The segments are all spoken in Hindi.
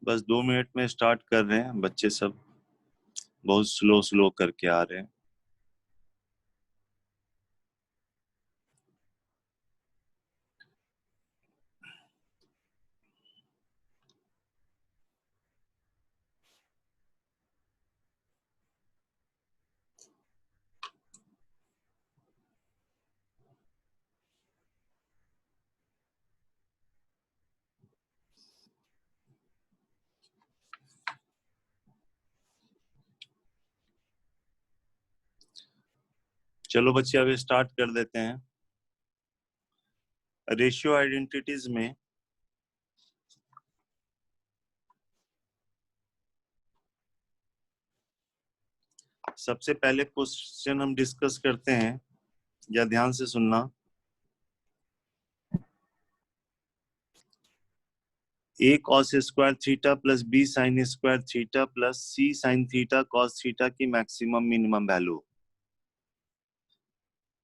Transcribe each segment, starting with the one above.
बस 2 मिनट में स्टार्ट कर रहे हैं। बच्चे सब बहुत स्लो स्लो करके आ रहे हैं। चलो बच्चे अब स्टार्ट कर देते हैं। रेशियो आइडेंटिटीज में सबसे पहले क्वेश्चन हम डिस्कस करते हैं, या ध्यान से सुनना। a cos square theta plus b sine square theta plus c sine theta cos theta की मैक्सिमम मिनिमम वैल्यू।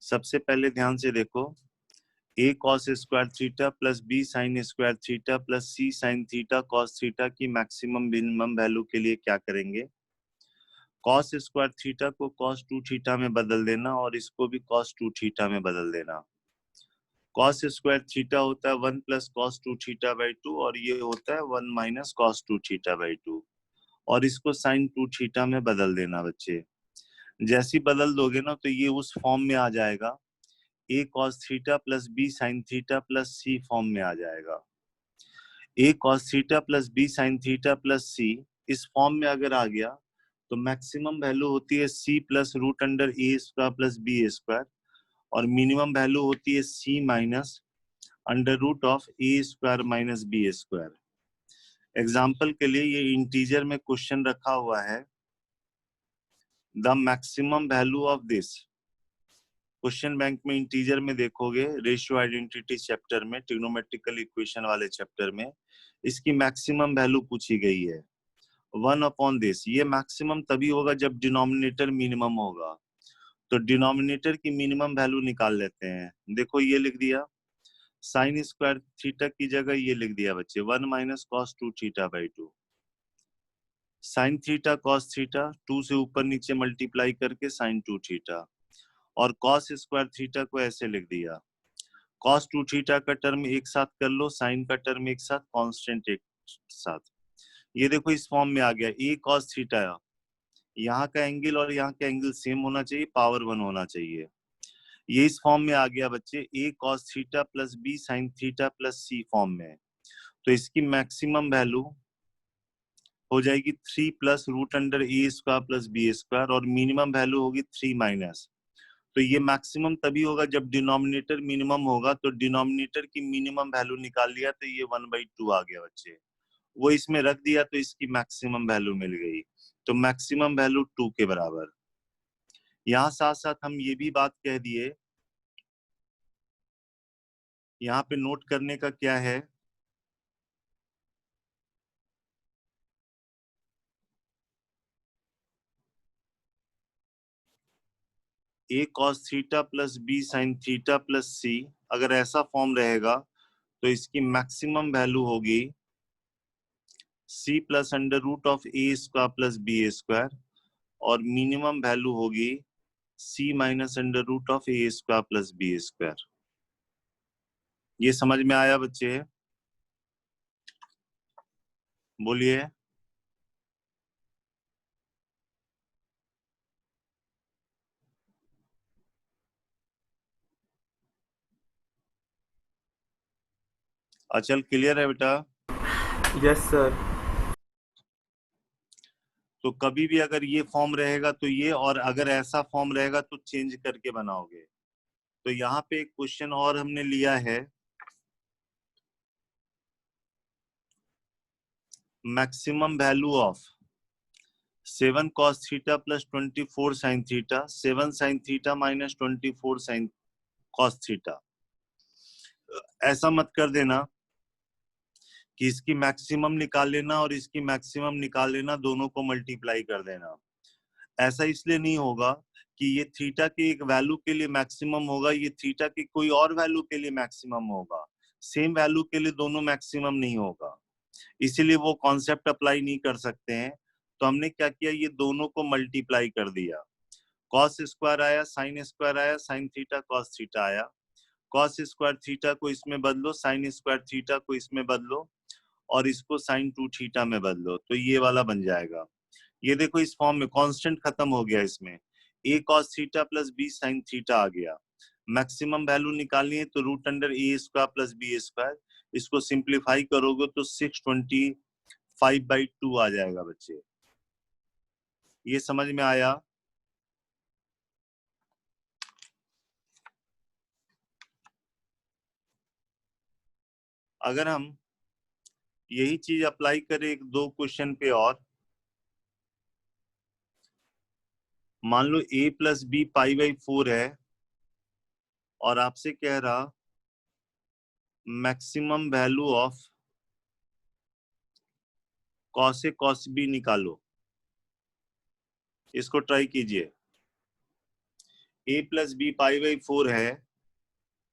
सबसे पहले ध्यान से देखो, a cos square theta plus b sine square theta plus c sine theta cos theta की मैक्सिमम मिनिमम वैल्यू के लिए क्या करेंगे? cos स्क्वायर थीटा को cos 2 थीटा में बदल देना और इसको भी cos 2 थीटा में बदल देना। cos स्क्वायर थीटा होता है 1 प्लस cos 2 थीटा बाई 2 और ये होता है 1 माइनस cos 2 थीटा बाई 2 और इसको sin 2 थीटा में बदल देना बच्चे। जैसी बदल दोगे ना तो ये उस फॉर्म में आ जाएगा, a cos theta plus b sin theta plus c form में आ जाएगा। a cos theta plus b sin theta plus c इस फॉर्म में अगर आ गया तो मैक्सिमम वैल्यू होती है c plus root under a square plus b square और मिनिमम वैल्यू होती है c minus under root of a square minus b square. Example के लिए ये इंटीजर में क्वेश्चन रखा हुआ है, the maximum value of this. Question bank में इंटीजर में देखोगे, रेशियो आइडेंटिटी चैप्टर में, ट्रिग्नोमेट्रिकल इक्वेशन वाले चैप्टर में इसकी मैक्सिमम वैल्यू पूछी गई है 1 अपॉन दिस। ये मैक्सिमम तभी होगा जब डिनोमिनेटर मिनिमम होगा। तो डिनोमिनेटर की मिनिमम वैल्यू निकाल लेते हैं। देखो ये लिख दिया, साइन स्क्वायर थीटा की जगह ये लिख दिया बच्चे 1 minus cos 2 theta by 2। Sine theta cos theta 2 से ऊपर नीचे मल्टीप्लाई करके साइन 2 थीटा और कॉस स्क्वायर थीटा को ऐसे लिख दिया, कॉस 2 थीटा का टर्म एक साथ कर लो, साइन का टर्म एक साथ, कांस्टेंट एक साथ। ये देखो इस फॉर्म में आ गया, ए कॉस थीटा, यहाँ का एंगल और यहाँ का एंगल सेम होना चाहिए, पावर 1 होना चाहिए। ये इस फॉर्म में आ गया बच्चे, a cos theta plus b sin theta plus c form में। तो इसकी मैक्सिमम वैल्यू हो जाएगी 3 plus root under a square plus b square और मिनिमम वैल्यू होगी 3 माइनस। तो ये मैक्सिमम तभी होगा जब डिनोमिनेटर मिनिमम होगा। तो डिनोमिनेटर की मिनिमम वैल्यू निकाल लिया तो ये 1/2 आ गया बच्चे, वो इसमें रख दिया तो इसकी मैक्सिमम वैल्यू मिल गई। तो मैक्सिमम वैल्यू 2 के बराबर। यहाँ साथ साथ हम ये भी बात कह दिए, यहाँ पे नोट करने का क्या है, a cos theta plus b sin theta plus c अगर ऐसा फॉर्म रहेगा तो इसकी मैक्सिमम वैल्यू होगी c plus under root of a square plus b square और मिनिमम वैल्यू होगी c minus under root of a square plus b square. ये समझ में आया बच्चे? बोलिए। अचल क्लियर है बेटा? Yes sir. तो कभी भी अगर ये फॉर्म रहेगा तो ये, और अगर ऐसा फॉर्म रहेगा तो चेंज करके बनाओगे। तो यहाँ पे एक क्वेश्चन और हमने लिया है, maximum value of 7 cos theta plus 24 sin theta, 7 sin theta minus 24 sin cos theta. ऐसा मत कर देना कि इसकी मैक्सिमम निकाल लेना और इसकी मैक्सिमम निकाल लेना, दोनों को मल्टीप्लाई कर देना। ऐसा इसलिए नहीं होगा कि ये थीटा की एक वैल्यू के लिए मैक्सिमम होगा, ये थीटा की कोई और वैल्यू के लिए मैक्सिमम होगा। सेम वैल्यू के लिए दोनों मैक्सिमम नहीं होगा। इसीलिए वो कॉन्सेप्ट अप्लाई नहीं कर सकते हैं। तो हमने क्या किया, ये दोनों को मल्टीप्लाई कर दिया। कॉस स्क्वायर आया, साइन स्क्वायर आया, साइन थीटा कॉस थीटा आया। कॉस स्क्वायर थीटा को इसमें बदलो, साइन स्क्वायर थीटा को इसमें बदलो, और इसको साइन 2 थीटा में बदलो, तो ये वाला बन जाएगा। ये देखो इस फॉर्म में कांस्टेंट खत्म हो गया, इसमें a cos theta plus b sin theta आ गया। मैक्सिमम वैल्यू निकालनी है तो root under a square plus b square, इसको सिंप्लीफाई करोगे तो 625/2 आ जाएगा बच्चे। ये समझ में आया? अगर हम यही चीज अप्लाई करें एक दो क्वेश्चन पे और, मान लो a प्लस बी π/4 है और आपसे कह रहा maximum value of cos a cos b निकालो। इसको ट्राई कीजिए। a प्लस बी π/4 है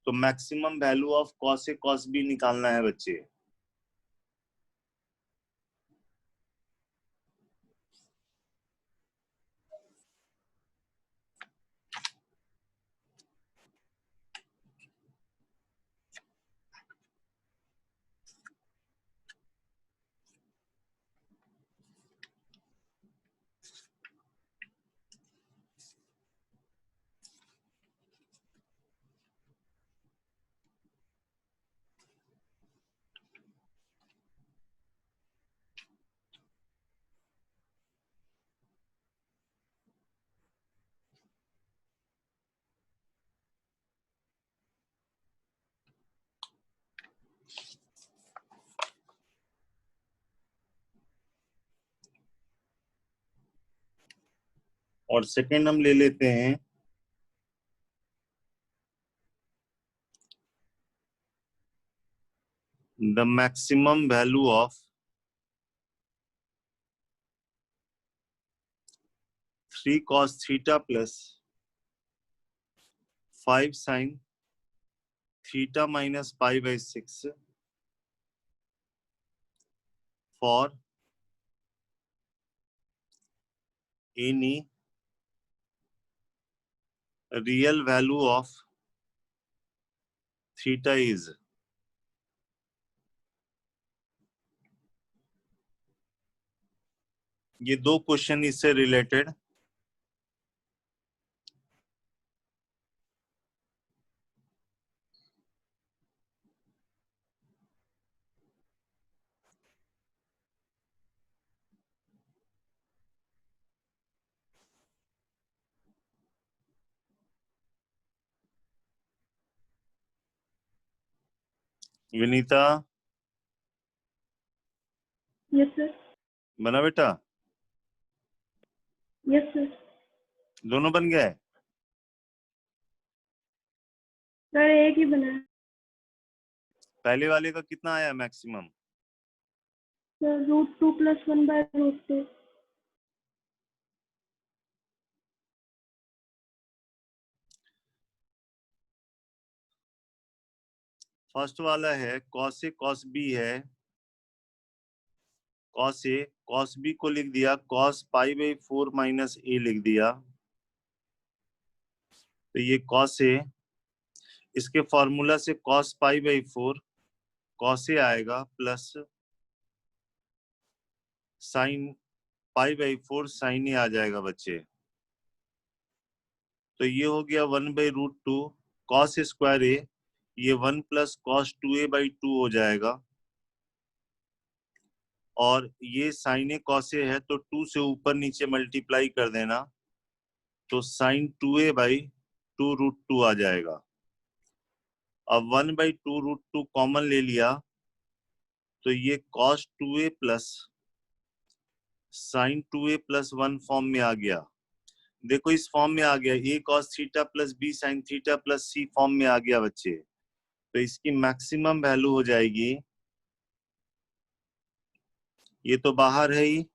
तो maximum value of cos a cos b निकालना है बच्चे। और सेकंड हम ले लेते हैं the maximum value of 3 cos theta plus 5 sin theta minus π/6 for any real value of theta is. ये दो क्वेश्चन इससे रिलेटेड। Vinita yes sir. बना बेटा? Yes sir. दोनों बन गए? सर एक ही बना है। पहले वाले का कितना आया मैक्सिमम? सर √2 + 1/√2। फर्स्ट वाला है कॉस ए कॉस बी है, कॉस ए कॉस बी को लिख दिया कॉस π/4 माइनस ए लिख दिया। तो ये कॉस ए, इसके फॉर्मूला से कॉस π/4 कॉस ए आएगा प्लस साइन π/4 साइन ए आ जाएगा बच्चे। तो ये हो गया 1/√2 कॉस स्क्वायर ए, ये 1 + cos 2a/2 हो जाएगा। और ये साइन ए कॉस ए है तो 2 से ऊपर नीचे मल्टीप्लाई कर देना, तो साइन 2a/2√2 आ जाएगा। अब 1/2√2 कॉमन ले लिया तो ये cos 2a plus sign 2a + 1 form में आ गया। देखो इस फॉर्म में आ गया, a cos theta plus b sin theta plus c form में आ गया बच्चे। तो इसकी मैक्सिमम वैल्यू हो जाएगी, ये तो बाहर है ही,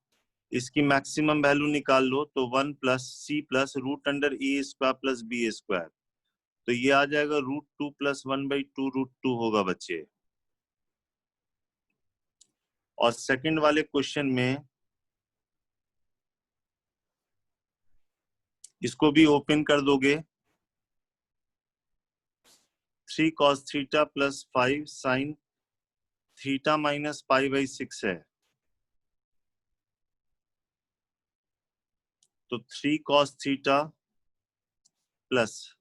इसकी मैक्सिमम वैल्यू निकाल लो तो 1 + c + √a² प्लस b²। तो ये आ जाएगा √2 + 1/2√2 होगा बच्चे। और सेकंड वाले क्वेश्चन में इसको भी ओपन कर दोगे, 3 cos theta plus 5 sine theta minus π/6 है, तो 3 cos थीटा प्लस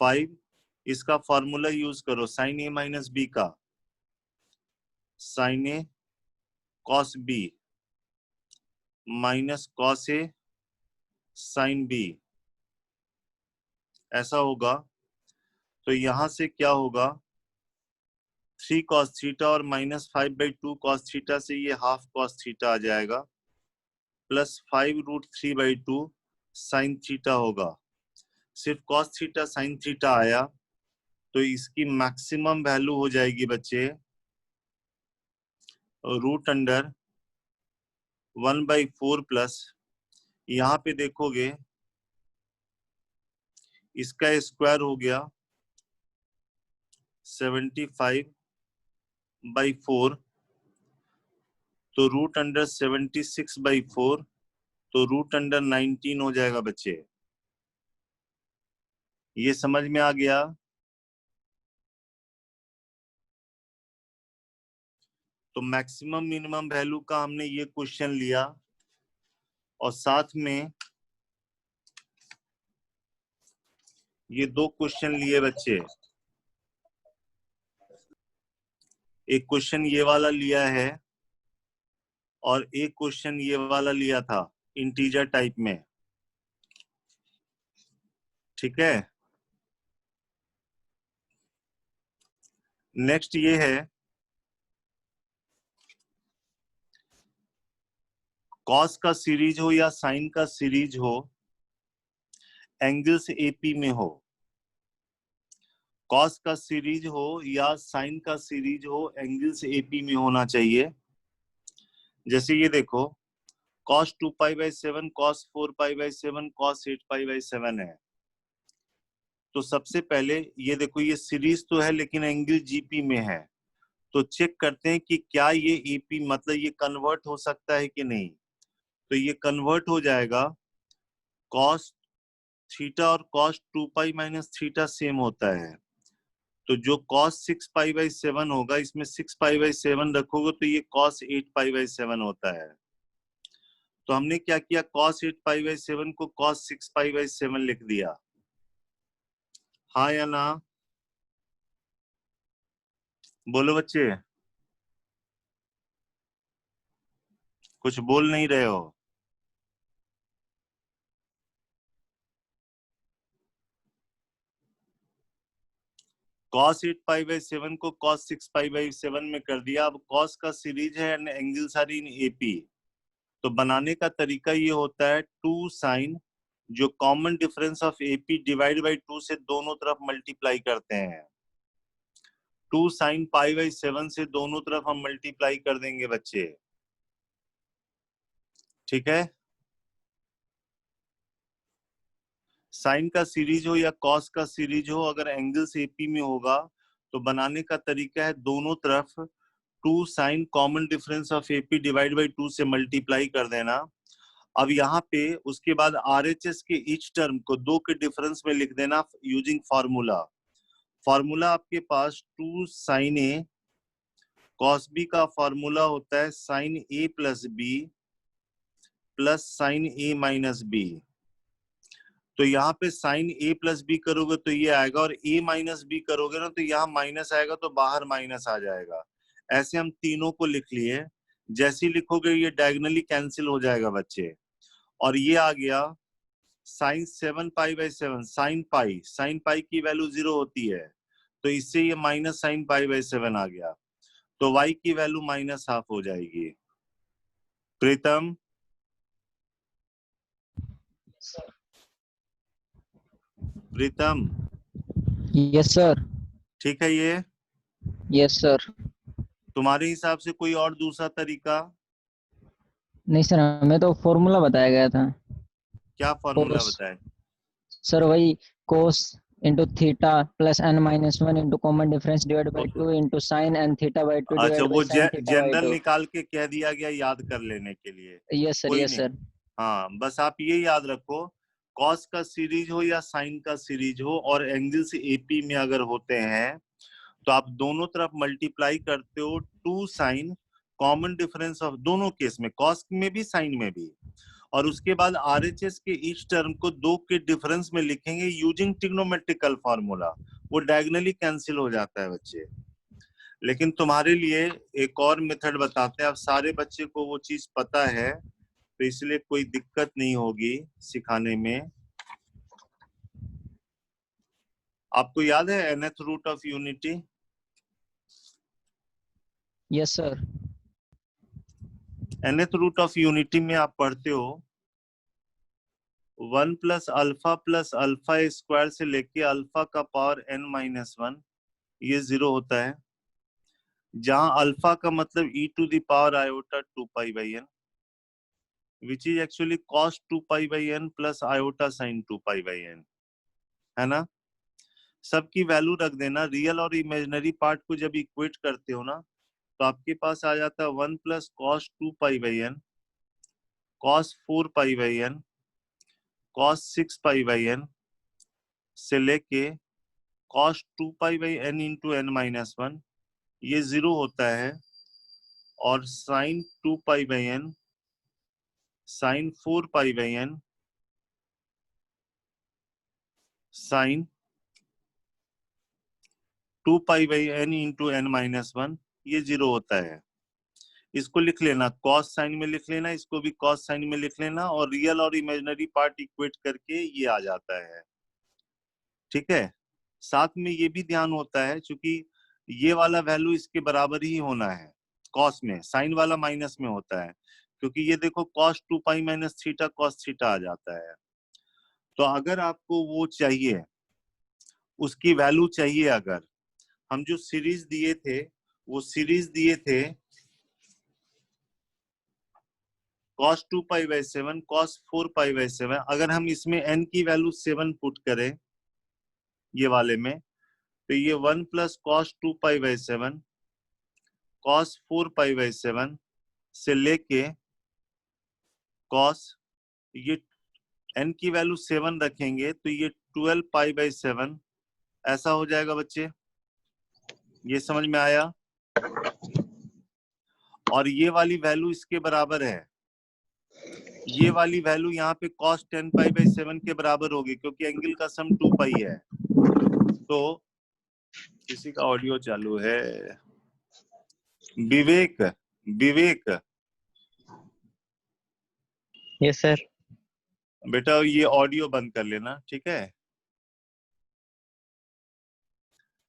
5, इसका फॉर्मूला यूज करो साइन ए माइनस बी का, sine a cos b minus cos a sine b, ऐसा होगा। तो यहां से क्या होगा, 3 cos थीटा और माइनस 5/2 cos थीटा से ये हाफ cos थीटा आ जाएगा, प्लस 5√3/2 साइन थीटा होगा। सिर्फ cos थीटा साइन थीटा आया, तो इसकी मैक्सिमम वैल्यू हो जाएगी बच्चे √1/4 प्लस, यहाँ पे देखोगे इसका स्क्वायर हो गया 75/4, तो √76/4, तो √19 हो जाएगा बच्चे। ये समझ में आ गया। तो मैक्सिमम मिनिमम वैल्यू का हमने ये क्वेश्चन लिया, और साथ में ये 2 क्वेश्चन लिए बच्चे। एक क्वेश्चन ये वाला लिया है और एक क्वेश्चन ये वाला लिया था इंटीजर टाइप में, ठीक है। नेक्स्ट ये है कॉस का सीरीज हो या साइन का सीरीज हो, एंगल्स एपी में हो। कॉस का सीरीज हो या साइन का सीरीज हो, एंगल्स एपी में होना चाहिए। जैसे ये देखो, cos 2π/7, cos 4π/7, cos 8π/7 है। तो सबसे पहले ये देखो, ये सीरीज तो है लेकिन एंगल जीपी में है, तो चेक करते हैं कि क्या ये एपी मतलब ये कन्वर्ट हो सकता है कि नहीं। तो ये कन्वर्ट हो जाएगा, cos थीटा और cos 2π - थीटा सेम होता है, तो जो cos 6π/7 होगा, इसमें 6π/7 रखोगे तो ये cos 8π/7 होता है। तो हमने क्या किया, cos 8π/7 को cos 6π/7 लिख दिया। हाँ या ना, बोलो बच्चे, कुछ बोल नहीं रहे हो। cos 8π/7 को cos 6π/7 में कर दिया। अब cos का सीरीज है and angles are in AP, तो बनाने का तरीका ये होता है 2 साइन, जो common difference of AP divide by 2 से दोनों तरफ मल्टीप्लाई करते हैं। 2 साइन π/7 से दोनों तरफ हम मल्टीप्लाई कर देंगे बच्चे, ठीक है। साइन का सीरीज हो या कॉस का सीरीज हो, अगर एंगल्स एपी में होगा तो बनाने का तरीका है दोनों तरफ 2 sine common difference of AP divide by 2 से मल्टीप्लाई कर देना। अब यहाँ पे उसके बाद आरएचएस के ईच टर्म को 2 के डिफरेंस में लिख देना यूजिंग फॉर्मूला। फॉर्मूला आपके पास 2 साइन ए कॉस बी का फॉर्मूला होता है sign A plus B plus sign a minus B. तो यहाँ पे साइन ए प्लस बी करोगे तो ये आएगा, और ए माइनस बी करोगे ना तो यहाँ माइनस आएगा, तो बाहर माइनस आ जाएगा। ऐसे हम तीनों को लिख लिए। जैसे ही लिखोगे ये डायगोनली कैंसिल हो जाएगा बच्चे। और ये आ गया साइन 7π/7, साइन पाई की वैल्यू 0 होती है, तो इससे ये माइनस साइन π/7 आ गया, तो y की वैल्यू -½ हो जाएगी। प्रीतम, प्रीतम, यस सर। ठीक है ये? Yes sir. तुम्हारे हिसाब से कोई और दूसरा तरीका? नहीं सर, हमें तो फॉर्मूला बताया गया था। क्या फॉर्मूला कोस बताए? सर, वही कोस into theta plus n minus 1 into common difference divided by 2 into sin n theta by 2 अच्छा, divided by वो sin theta by जनरल 2. निकाल के कह दिया गया याद कर लेने के लिए, Yes sir, कोई yes नहीं। sir. हाँ, बस आप ये याद रखो, कॉस का सीरीज हो या साइन का सीरीज हो और एंगल्स एपी में अगर होते हैं तो आप दोनों तरफ मल्टीप्लाई करते हो 2 साइन, कॉमन डिफरेंस ऑफ दोनों केस में, कॉस में भी साइन में भी, और उसके बाद आरएचएस के ईच टर्म को 2 के डिफरेंस में लिखेंगे यूजिंग ट्रिग्नोमेट्रिकल फार्मूला। वो डायगोनली कैंसिल हो जाता है बच्चे। लेकिन तुम्हारे लिए एक और मेथड बताते हैं, अब सारे बच्चे को वो चीज पता है तो इसलिए कोई दिक्कत नहीं होगी सिखाने में। आपको याद है nth root of unity? Yes sir. nth root of unity में आप पढ़ते हो 1 प्लस अल्फा स्क्वायर से लेके अल्फा का पावर n माइनस 1, ये 0 होता है, जहां अल्फा का मतलब e to the power iota 2 pi by n, which is actually cos 2 pi by n plus iota sine 2 pi by n, है ना। सबकी वैल्यू रख देना, रियल और इमेजिनरी पार्ट को जब इक्वेट करते हो ना तो आपके पास आ जाता है 1 plus cos 2 pi by n, cos 4 pi by n, cos 6 pi by n से लेके cos 2 pi by n into n minus 1, ये 0 होता है, और sine 2 pi by n, sine 4 pi by n, sine 2 pi by n into n minus 1, ये 0 होता है। इसको लिख लेना, कॉस साइन में लिख लेना, इसको भी कॉस साइन में लिख लेना, और रियल और इमेजिनरी पार्ट इक्वेट करके ये आ जाता है। ठीक है, साथ में ये भी ध्यान होता है क्योंकि ये वाला वैल्यू इसके बराबर ही होना है कॉस में, साइन वाला माइनस में होता है, क्योंकि ये देखो cos 2 pi minus theta cos theta आ जाता है। तो अगर आपको वो चाहिए, उसकी वैल्यू चाहिए, अगर हम जो सीरीज दिए थे वो सीरीज दिए थे cos 2 pi by 7 cos 4 pi by 7, अगर हम इसमें n की वैल्यू 7 पुट करें ये वाले में, तो ये 1 plus cos 2 pi by 7 cos 4 pi by 7 से लेके cos, ये n की वैल्यू 7 रखेंगे तो ये 12 पाई बाई 7 ऐसा हो जाएगा बच्चे। ये समझ में आया? और ये वाली वैल्यू इसके बराबर है, ये वाली वैल्यू यहाँ पे cos 10 पाई बाई 7 के बराबर होगी, क्योंकि एंगल का सम 2 पाई है। तो किसी का ऑडियो चालू है? विवेक, विवेक यस सर। बेटा ये ऑडियो बंद कर लेना, ठीक है।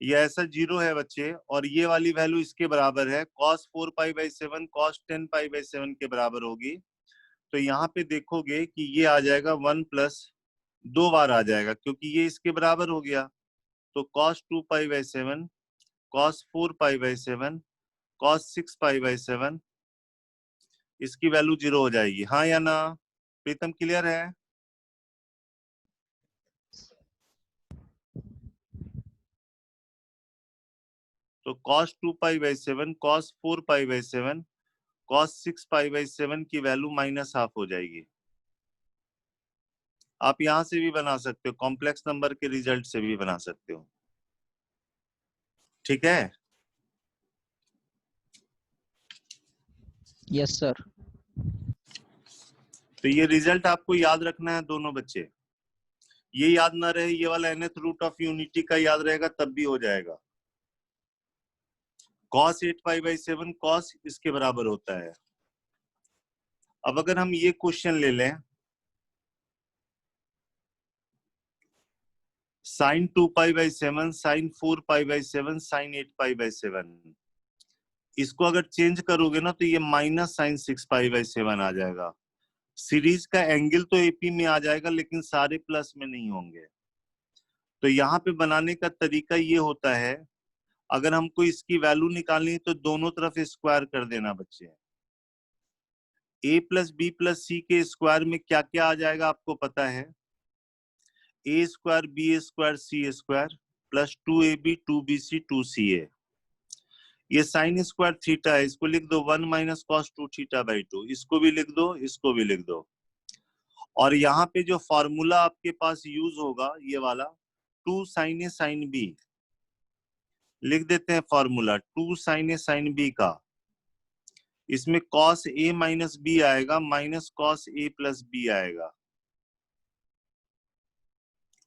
ये ऐसा 0 है बच्चे, और ये वाली वैल्यू इसके बराबर है, cos 4 pi by 7 cos 10 pi by 7 के बराबर होगी। तो यहाँ पे देखोगे कि ये आ जाएगा 1 प्लस, 2 बार आ जाएगा क्योंकि ये इसके बराबर हो गया। तो cos 2 pi by 7 cos 4 pi by 7 cos 6 pi by 7, इसकी वैल्यू 0 हो जाएगी, हाँ या ना? प्रीतम क्लियर है? तो cos 2 pi by 7 cos 4 pi by 7 cos 6 pi by 7 की वैल्यू माइनस हाफ हो जाएगी। आप यहां से भी बना सकते हो, कॉम्प्लेक्स नंबर के रिजल्ट से भी बना सकते हो, ठीक है। Yes sir. तो ये रिजल्ट आपको याद रखना है दोनों बच्चे। ये याद ना रहे, ये वाला nth रूट ऑफ यूनिटी का याद रहेगा तब भी हो जाएगा। cos 8 पाई बाई 7 cos इसके बराबर होता है। अब अगर हम ये क्वेश्चन ले लें, sine 2 pi by 7 sine 4 pi by 7 sine 8 pi by 7, इसको अगर चेंज करोगे ना तो ये माइनस साइन 6 पाई बाई 7 आ जाएगा। सीरीज का एंगल तो एपी में आ जाएगा लेकिन सारे प्लस में नहीं होंगे। तो यहाँ पे बनाने का तरीका ये होता है, अगर हमको इसकी वैल्यू निकालनी है तो दोनों तरफ स्क्वायर कर देना बच्चे। a प्लस बी प्लस सी के स्क्वायर में क्या क्या आ जाएगा आपको पता है? A square b square c square plus 2ab 2bc 2ca। ये साइन स्क्वायर थीटा है, इसको लिख दो 1 माइनस कॉस 2 थीटा बाई 2। इसको भी लिख दो, इसको भी लिख दो। और यहाँ पे जो फॉर्मूला आपके पास यूज होगा ये वाला 2 साइन ए साइन बी, लिख देते हैं formula 2 sine a sine B का। इसमें कॉस ए माइनस बी आएगा minus cos a plus B आएगा।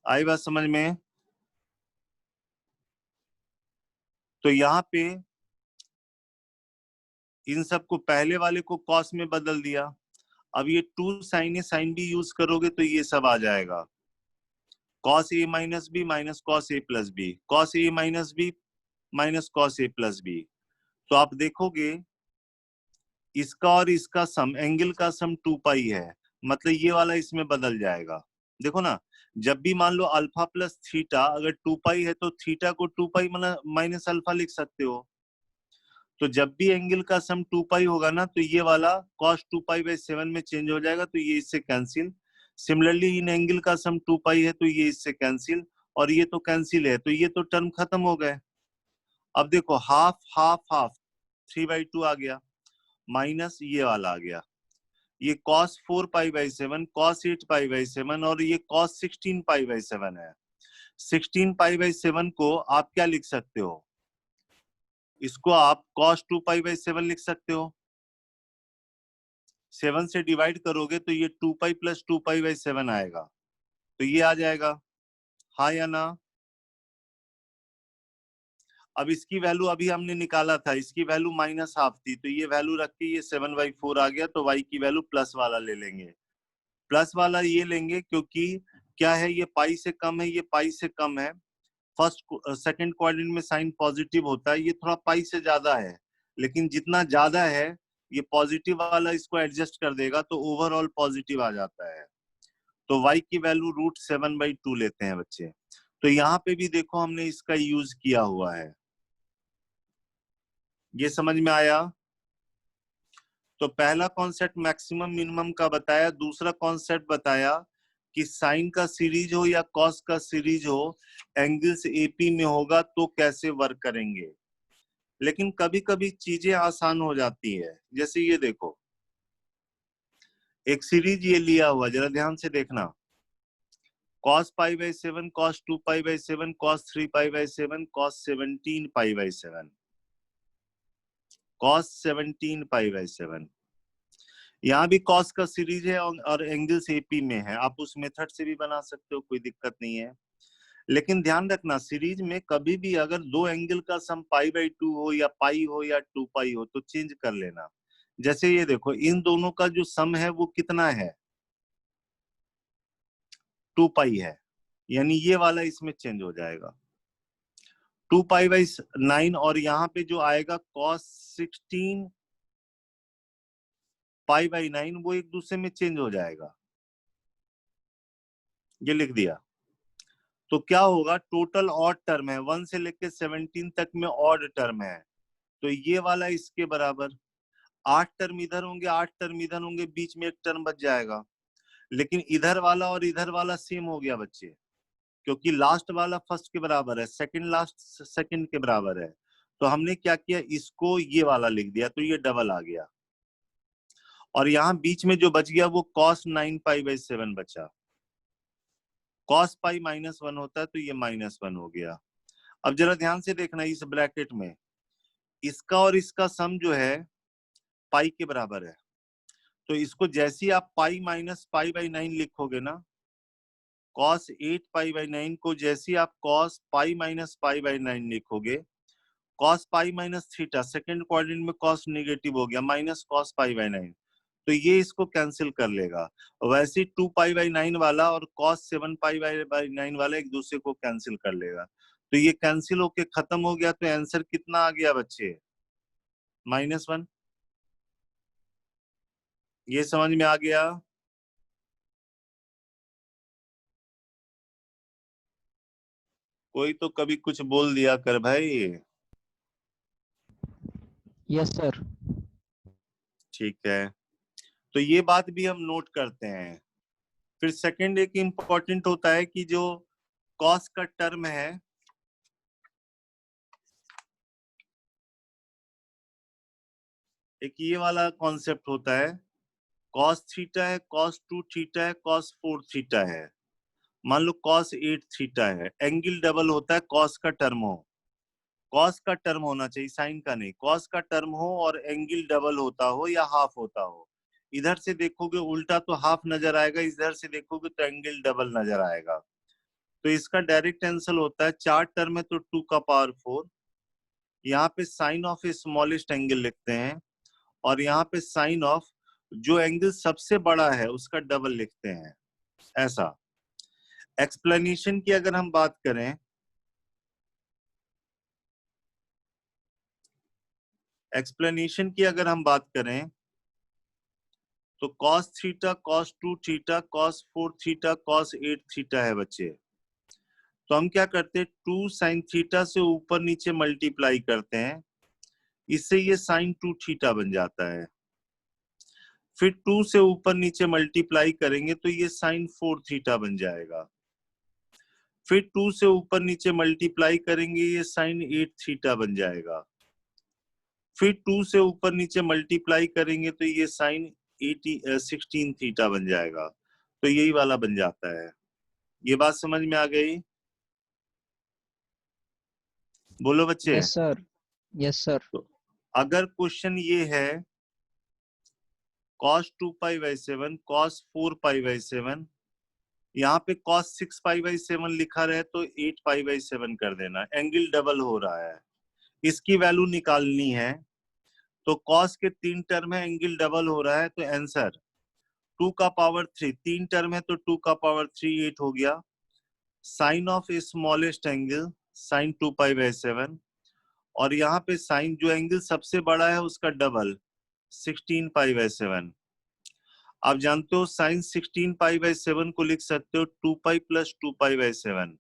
आई बात समझ में? तो यहाँ पे इन सबको पहले वाले को कॉस में बदल दिया। अब ये 2 sine a sine b use करोगे तो ये सब आ जाएगा cos a minus b minus cos a plus b, cos a minus b minus cos a plus b. तो आप देखोगे इसका और इसका सम, एंगल का सम 2 पाई है, मतलब ये वाला इसमें बदल जाएगा। देखो ना, जब भी मान लो अल्फा प्लस थीटा अगर 2 पाई है तो थीटा को 2 पाई माइनस अल्फा लिख सकते हो। तो जब भी एंगल का सम 2 पाई होगा ना तो ये वाला cos 2 पाई बाई 7 में चेंज हो जाएगा, तो ये इससे कैंसिल। सिमिलरली इन एंगल का सम 2 पाई है तो ये इससे कैंसिल, और ये तो कैंसिल है, तो ये तो टर्म खत्म हो गए। अब देखो हाफ हाफ हाफ 3/2 आ गया, माइनस ये वाला आ गया, ये cos 4 pi by 7 cos 8 pi by 7 और ये cos 16 पाई बाई 7 है। 16 पाई बाई 7 को आप क्या लिख सकते हो, इसको आप cos 2 पाई बाई 7 लिख सकते हो। 7 से डिवाइड करोगे तो ये 2 पाई प्लस 2 पाई बाई 7 आएगा, तो ये आ जाएगा, हाँ या ना? अब इसकी वैल्यू अभी हमने निकाला था, इसकी वैल्यू माइनस हाफ थी, तो ये वैल्यू रख के ये 7/4 आ गया, तो y की वैल्यू प्लस वाला ले लेंगे। प्लस वाला ये लेंगे क्योंकि क्या है, ये पाई से कम है, ये पाई से कम है। फर्स्ट सेकंड क्वाड्रेंट में साइन पॉजिटिव होता है, ये थोड़ा पाई से ज्यादा है, लेकिन जितना ज्यादा है ये पॉजिटिव वाला इसको एडजस्ट कर देगा, तो ओवरऑल पॉजिटिव आ जाता है। तो y की वैल्यू √7/2 लेते हैं बच्चे। तो यहाँ पे भी देखो हमने इसका यूज किया हुआ है, ये समझ में आया? तो पहला कॉन्सेप्ट मैक्सिमम मिनिमम का बताया, दूसरा कॉन्सेप्ट बताया कि साइन का सीरीज हो या कॉस का सीरीज हो, एंगल्स एपी में होगा तो कैसे वर्क करेंगे। लेकिन कभी कभी चीजें आसान हो जाती है, जैसे ये देखो एक सीरीज ये लिया हुआ, जरा ध्यान से देखना, cos pi by 7 cos 2 pi by 7 cos 3 pi by 7 cos 17 pi by 7 cos 17 pi by 7। यहाँ भी cos का सीरीज है और एंगल्स एपी में है, आप उस मेथड से भी बना सकते हो, कोई दिक्कत नहीं है। लेकिन ध्यान रखना सीरीज में कभी भी अगर दो एंगल का सम π/2 हो या पाई हो या 2 पाई हो तो चेंज कर लेना। जैसे ये देखो इन दोनों का जो सम है वो कितना है, 2 पाई है, यानी ये वाला इसमें चेंज हो जाएगा 2 पाई बाई 9, और यहाँ पे जो आएगा cos 16 पाई बाई 9 वो एक दूसरे में चेंज हो जाएगा, ये लिख दिया। तो क्या होगा, टोटल ऑड टर्म है 1 से लेकर 17 तक में ऑड टर्म है, तो ये वाला इसके बराबर, 8 टर्म इधर होंगे 8 टर्म इधर होंगे, बीच में एक टर्म बच जाएगा। लेकिन इधर वाला और इधर वाला सेम हो गया बच्चे, क्योंकि लास्ट वाला फर्स्ट के बराबर है, सेकंड लास्ट सेकंड के बराबर है, तो हमने क्या किया, इसको ये वाला लिख दिया, तो ये डबल आ गया। और यहाँ बीच में जो बच गया वो cos 9 पाई बाई 7 बचा, cos पाई -1 होता है तो ये -1 हो गया। अब जरा ध्यान से देखना, इस ब्रैकेट में इसका और इसका सम जो है पाई के बराबर है, तो इसको जैसे ही आप पाई माइनस पाई बाई 9 लिखोगे ना, cos 8 पाई बाई 9 को जैसे ही आप cos pi minus pi by 9 लिखोगे, cos पाई माइनस थीटा सेकंड क्वाड्रेंट में cos नेगेटिव हो गया माइनस cos पाई बाई 9, तो ये इसको कैंसिल कर लेगा। वैसे 2 पाई बाई 9 वाला और cos 7 पाई बाई 9 वाला एक दूसरे को कैंसिल कर लेगा, तो ये कैंसिल होके खत्म हो गया, तो आंसर कितना आ गया बच्चे, -1। ये समझ में आ गया? कोई तो कभी कुछ बोल दिया कर भाई। Yes sir. ठीक है, तो ये बात भी हम नोट करते हैं फिर सेकंड एक इंपॉर्टेंट होता है कि जो कॉस का टर्म है, एक ये वाला कॉन्सेप्ट होता है, कॉस थीटा है, कॉस 2 थीटा है, कॉस 4 थीटा है। मान लो कॉस 8 थीटा है, एंगल डबल होता है कॉस का टर्म हो, कॉस का टर्म होना चाहिए, साइन का नहीं, कॉस का टर्म हो और एंगल डबल होता हो या हाफ होता हो। इधर से देखोगे उल्टा तो हाफ नजर आएगा, इधर से देखोगे तो एंगल डबल नजर आएगा। तो इसका डायरेक्ट आंसर होता है, चार टर्म है तो 2 का पावर 4, यहाँ पे साइन ऑफ स्मॉलेस्ट एंगल लिखते हैं, और यहाँ पे साइन ऑफ जो एंगल सबसे बड़ा है उसका डबल लिखते हैं, ऐसा। एक्सप्लेनेशन की अगर हम बात करें, एक्सप्लेनेशन की अगर हम बात करें तो cos theta, cos 2 theta, cos 4 theta, cos 8 theta है बच्चे। तो हम क्या करते हैं, 2 sin थीटा से ऊपर नीचे मल्टीप्लाई करते हैं, इससे ये sin 2 थीटा बन जाता है। फिर 2 से ऊपर नीचे मल्टीप्लाई करेंगे तो ये sin 4 थीटा बन जाएगा। फिर 2 से ऊपर नीचे मल्टीप्लाई करेंगे, ये sin 8 थीटा बन जाएगा। फिर 2 से ऊपर नीचे मल्टीप्लाई करेंगे तो ये sin 16 थीटा बन जाएगा। तो यही वाला बन जाता है। ये बात समझ में आ गई? बोलो बच्चे। Yes sir, yes sir. तो अगर क्वेश्चन ये है cos 2 pi by 7, cos 4 pi by 7, यहाँ पे cos 6 पाई बाई 7 लिखा रहे तो 8 पाई बाई 7 कर देना, एंगल डबल हो रहा है, इसकी वैल्यू निकालनी है। तो cos के 3 टर्म है, एंगल डबल हो रहा है, तो आंसर 2 का पावर 3, 3 टर्म है तो 2 का पावर 3 8 हो गया। Sine of smallest angle sine 2 pi by 7, और यहाँ पे साइन जो एंगल सबसे बड़ा है उसका डबल 16 पाई बाई 7। आप जानते हो साइन 16 पाई बाई 7 को लिख सकते हो 2 pi plus 2 pi by 7।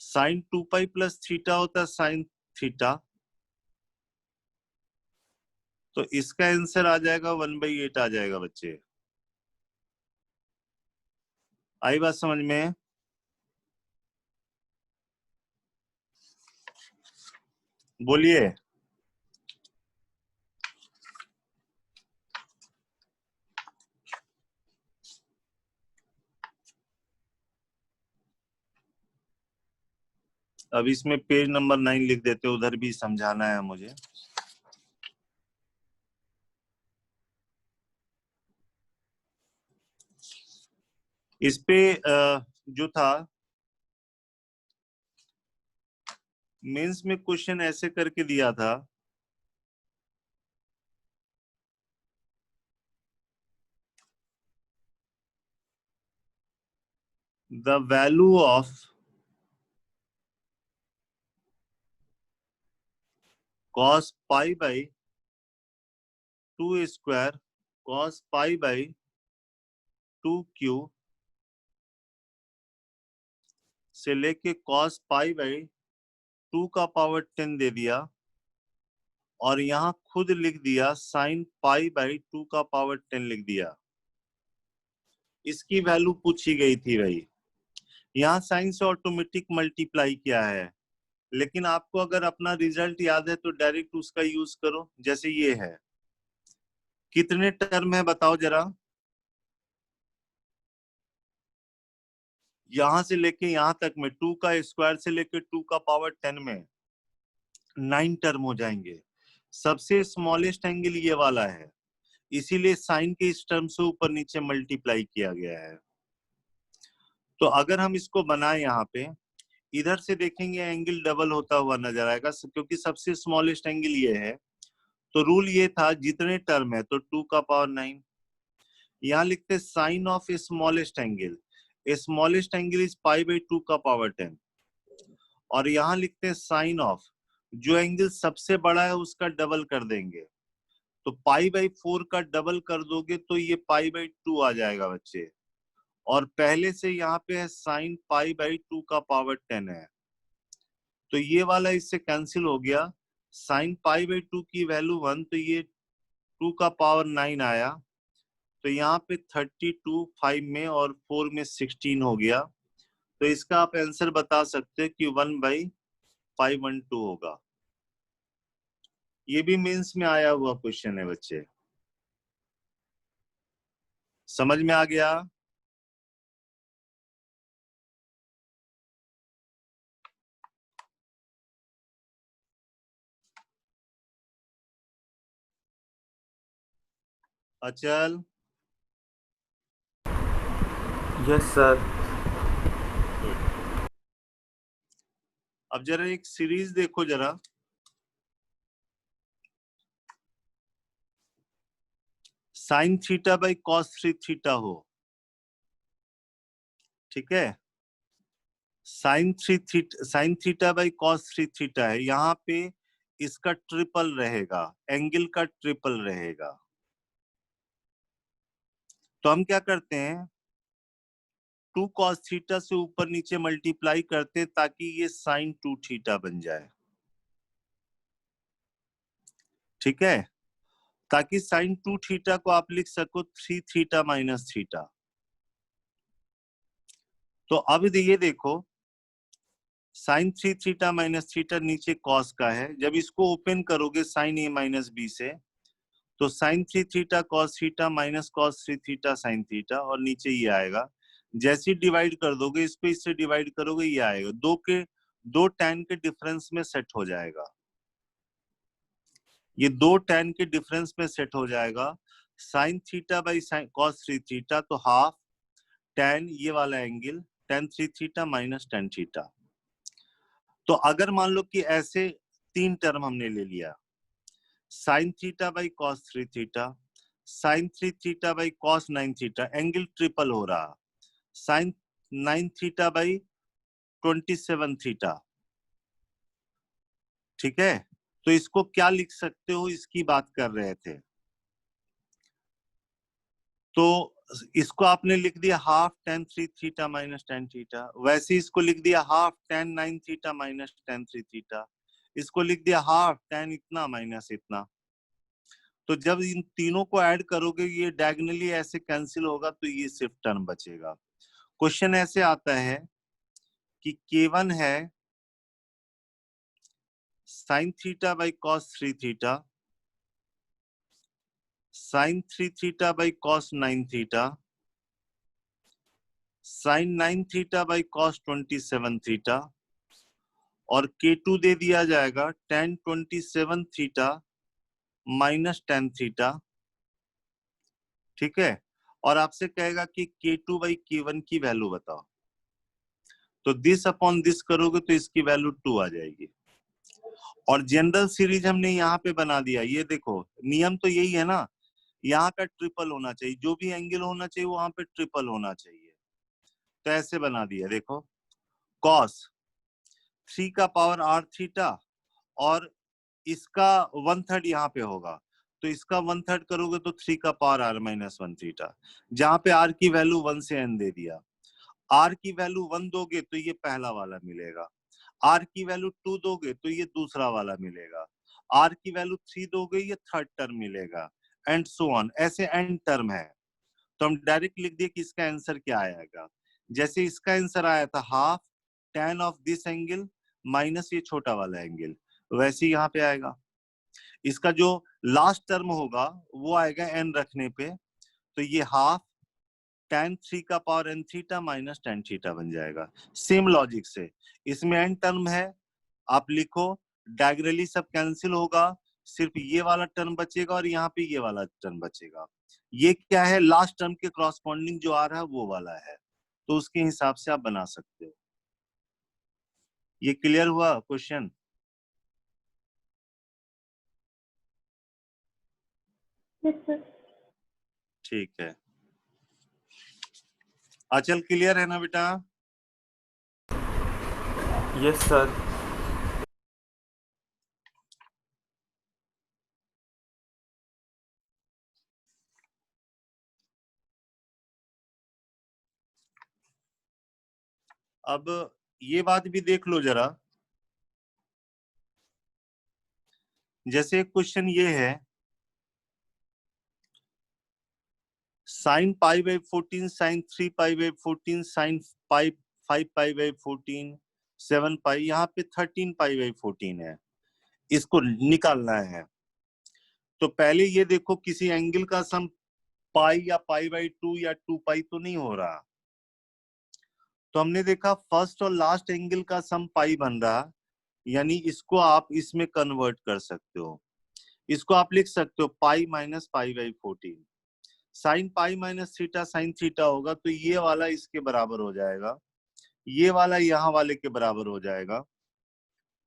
Sine 2 pi plus theta होता है साइन थीटा, तो इसका आंसर आ जाएगा 1/8 आ जाएगा बच्चे। आई बात समझ में? बोलिए। अब इसमें पेज नंबर 9 लिख देते, उधर भी समझाना है मुझे। इस पे जो था मेंस में क्वेश्चन ऐसे करके दिया था, the value of cos pi by 2 square cos pi by 2 cube से लेके cos पाई बाई 2 का पावर 10 दे दिया, और यहाँ खुद लिख दिया साइन पाई बाई 2 का पावर 10 लिख दिया। इसकी वैल्यू पूछी गई थी भाई, यहाँ साइन से ऑटोमेटिक मल्टीप्लाई किया है, लेकिन आपको अगर अपना रिजल्ट याद है तो डायरेक्ट उसका यूज करो। जैसे ये है, कितने टर्म है बताओ जरा, यहां से लेके यहां तक में 2 का स्क्वायर से लेके 2 का पावर 10 में 9 टर्म हो जाएंगे। सबसे स्मॉलेस्ट एंगल ये वाला है, इसीलिए साइन के इस टर्म से ऊपर नीचे मल्टीप्लाई किया गया है। तो अगर हम इसको बनाए, यहाँ पे इधर से देखेंगे एंगल डबल होता हुआ नजर आएगा, क्योंकि सबसे स्मॉलेस्ट एंगल ये है। तो रूल ये था, जितने टर्म है तो 2 का पावर 9। यहाँ लिखते sine of smallest angle, smallest angle is pi by 2 का पावर 10, और यहाँ लिखते हैं साइन ऑफ जो एंगल सबसे बड़ा है उसका डबल कर देंगे। तो पाई बाई 4 का डबल कर दोगे तो ये पाई बाई 2 आ जाएगा बच्चे, और पहले से यहाँ पे है साइन पाई बाई 2 का पावर 10 है, तो ये वाला इससे कैंसिल हो गया। साइन पाई बाई 2 की वैल्यू 1, तो ये 2 का पावर 9 आया, तो यहाँ पे 32 5 में और 4 में 16 हो गया। तो इसका आप आंसर बता सकते हैं कि 1/512 होगा। ये भी मेंस में आया हुआ क्वेश्चन है बच्चे, समझ में आ गया? अचल, यस सर। अब जरा एक सीरीज देखो जरा। Sign theta by cos 3 theta हो, ठीक है। Sine theta by cos 3 theta है, यहाँ पे इसका ट्रिपल रहेगा, एंगल का ट्रिपल रहेगा। तो हम क्या करते हैं, 2 cos थीटा से ऊपर नीचे मल्टीप्लाई करते हैं ताकि ये साइन 2 थीटा बन जाए, ठीक है। ताकि साइन 2 थीटा को आप लिख सको 3 थीटा माइनस थीटा। तो अब ये देखो, साइन 3 थीटा माइनस थीटा नीचे कॉस का है, जब इसको ओपन करोगे साइन ए माइनस बी से, तो sine 3 theta cos theta minus cos 3 theta sine theta, और नीचे ये आएगा। जैसे ही डिवाइड कर दोगे, इसको इससे डिवाइड करोगे, ये आएगा, दो tan के डिफरेंस में सेट हो जाएगा। ये 2 tan के डिफरेंस में सेट हो जाएगा। Sign theta by sine cos 3 theta, तो हाफ tan ये वाला angle tan 3 theta minus tan theta. तो अगर मान लो कि ऐसे 3 टर्म हमने ले लिया, sine theta by cos 3 theta, sine 3 theta by cos 9 theta, angle triple हो रहा, साइन 9 थीटा बाई 27 थीटा, ठीक है। तो इसको क्या लिख सकते हो, इसकी बात कर रहे थे। तो इसको आपने लिख दिया half tan 3 theta minus tan theta, वैसे इसको लिख दिया half tan 9 theta minus tan 3 theta, इसको लिख दिया हाफ tan इतना माइनस इतना। तो जब इन तीनों को ऐड करोगे, ये डायगोनली ऐसे कैंसिल होगा, तो ये सिर्फ टर्म बचेगा। क्वेश्चन ऐसे आता है कि K1 है sine theta by cos 3 theta, sine 3 theta by cos 9 theta, sine 9 theta by cos 27 theta, और K2 दे दिया जाएगा tan 27 थीटा माइनस tan थीटा, ठीक है। और आपसे कहेगा कि K2 बाई K1 की वैल्यू बताओ, तो दिस अपॉन दिस करोगे तो इसकी वैल्यू 2 आ जाएगी। और जनरल सीरीज हमने यहाँ पे बना दिया, ये देखो नियम तो यही है ना, यहाँ का ट्रिपल होना चाहिए, जो भी एंगल होना चाहिए वहां पे ट्रिपल होना चाहिए। तो ऐसे बना दिया, देखो कॉस 3 का पावर r थीटा, और इसका 1/3 यहाँ पे होगा, तो इसका 1/3 करोगे तो 3 का पावर r माइनस 1 थीटा, जहां पे r की वैल्यू 1 से n दे दिया। r की वैल्यू 1 दोगे तो ये पहला वाला मिलेगा, r की वैल्यू 2 दोगे तो ये दूसरा वाला मिलेगा, r की वैल्यू 3 दोगे ये थर्ड टर्म मिलेगा, एंड सो ऑन, ऐसे एन टर्म है। तो हम डायरेक्ट लिख दिए कि इसका आंसर क्या आएगा। जैसे इसका आंसर आया था half tan of this angle minus ये छोटा वाला एंगल, वैसे ही यहाँ पे आएगा। इसका जो लास्ट टर्म होगा वो आएगा n रखने पे, तो ये हाफ tan 3 का power n theta minus tan theta बन जाएगा। सेम लॉजिक से इसमें n टर्म है, आप लिखो, डायगोनली सब कैंसिल होगा, सिर्फ ये वाला टर्म बचेगा और यहाँ पे ये वाला टर्म बचेगा। ये क्या है, लास्ट टर्म के क्रॉसपोंडिंग जो आ रहा है वो वाला है, तो उसके हिसाब से आप बना सकते हो। ये क्लियर हुआ क्वेश्चन? Yes sir. ठीक है, अचल क्लियर है ना बेटा? Yes sir. अब ये बात भी देख लो जरा, जैसे क्वेश्चन ये है sine pi by 14, sine 3 pi by 14, sine pi 5 pi by 14, 7 pi, यहाँ पे 13 पाई बाई 14 है, इसको निकालना है। तो पहले ये देखो किसी एंगल का सम पाई या पाई बाई 2 या 2 पाई तो नहीं हो रहा। तो हमने देखा फर्स्ट और लास्ट एंगल का सम पाई बन रहा, यानी इसको आप इसमें कन्वर्ट कर सकते हो। इसको आप लिख सकते हो pi minus pi by 14। Sine pi minus theta sine theta होगा, तो ये वाला इसके बराबर हो जाएगा, ये वाला यहाँ वाले के बराबर हो जाएगा।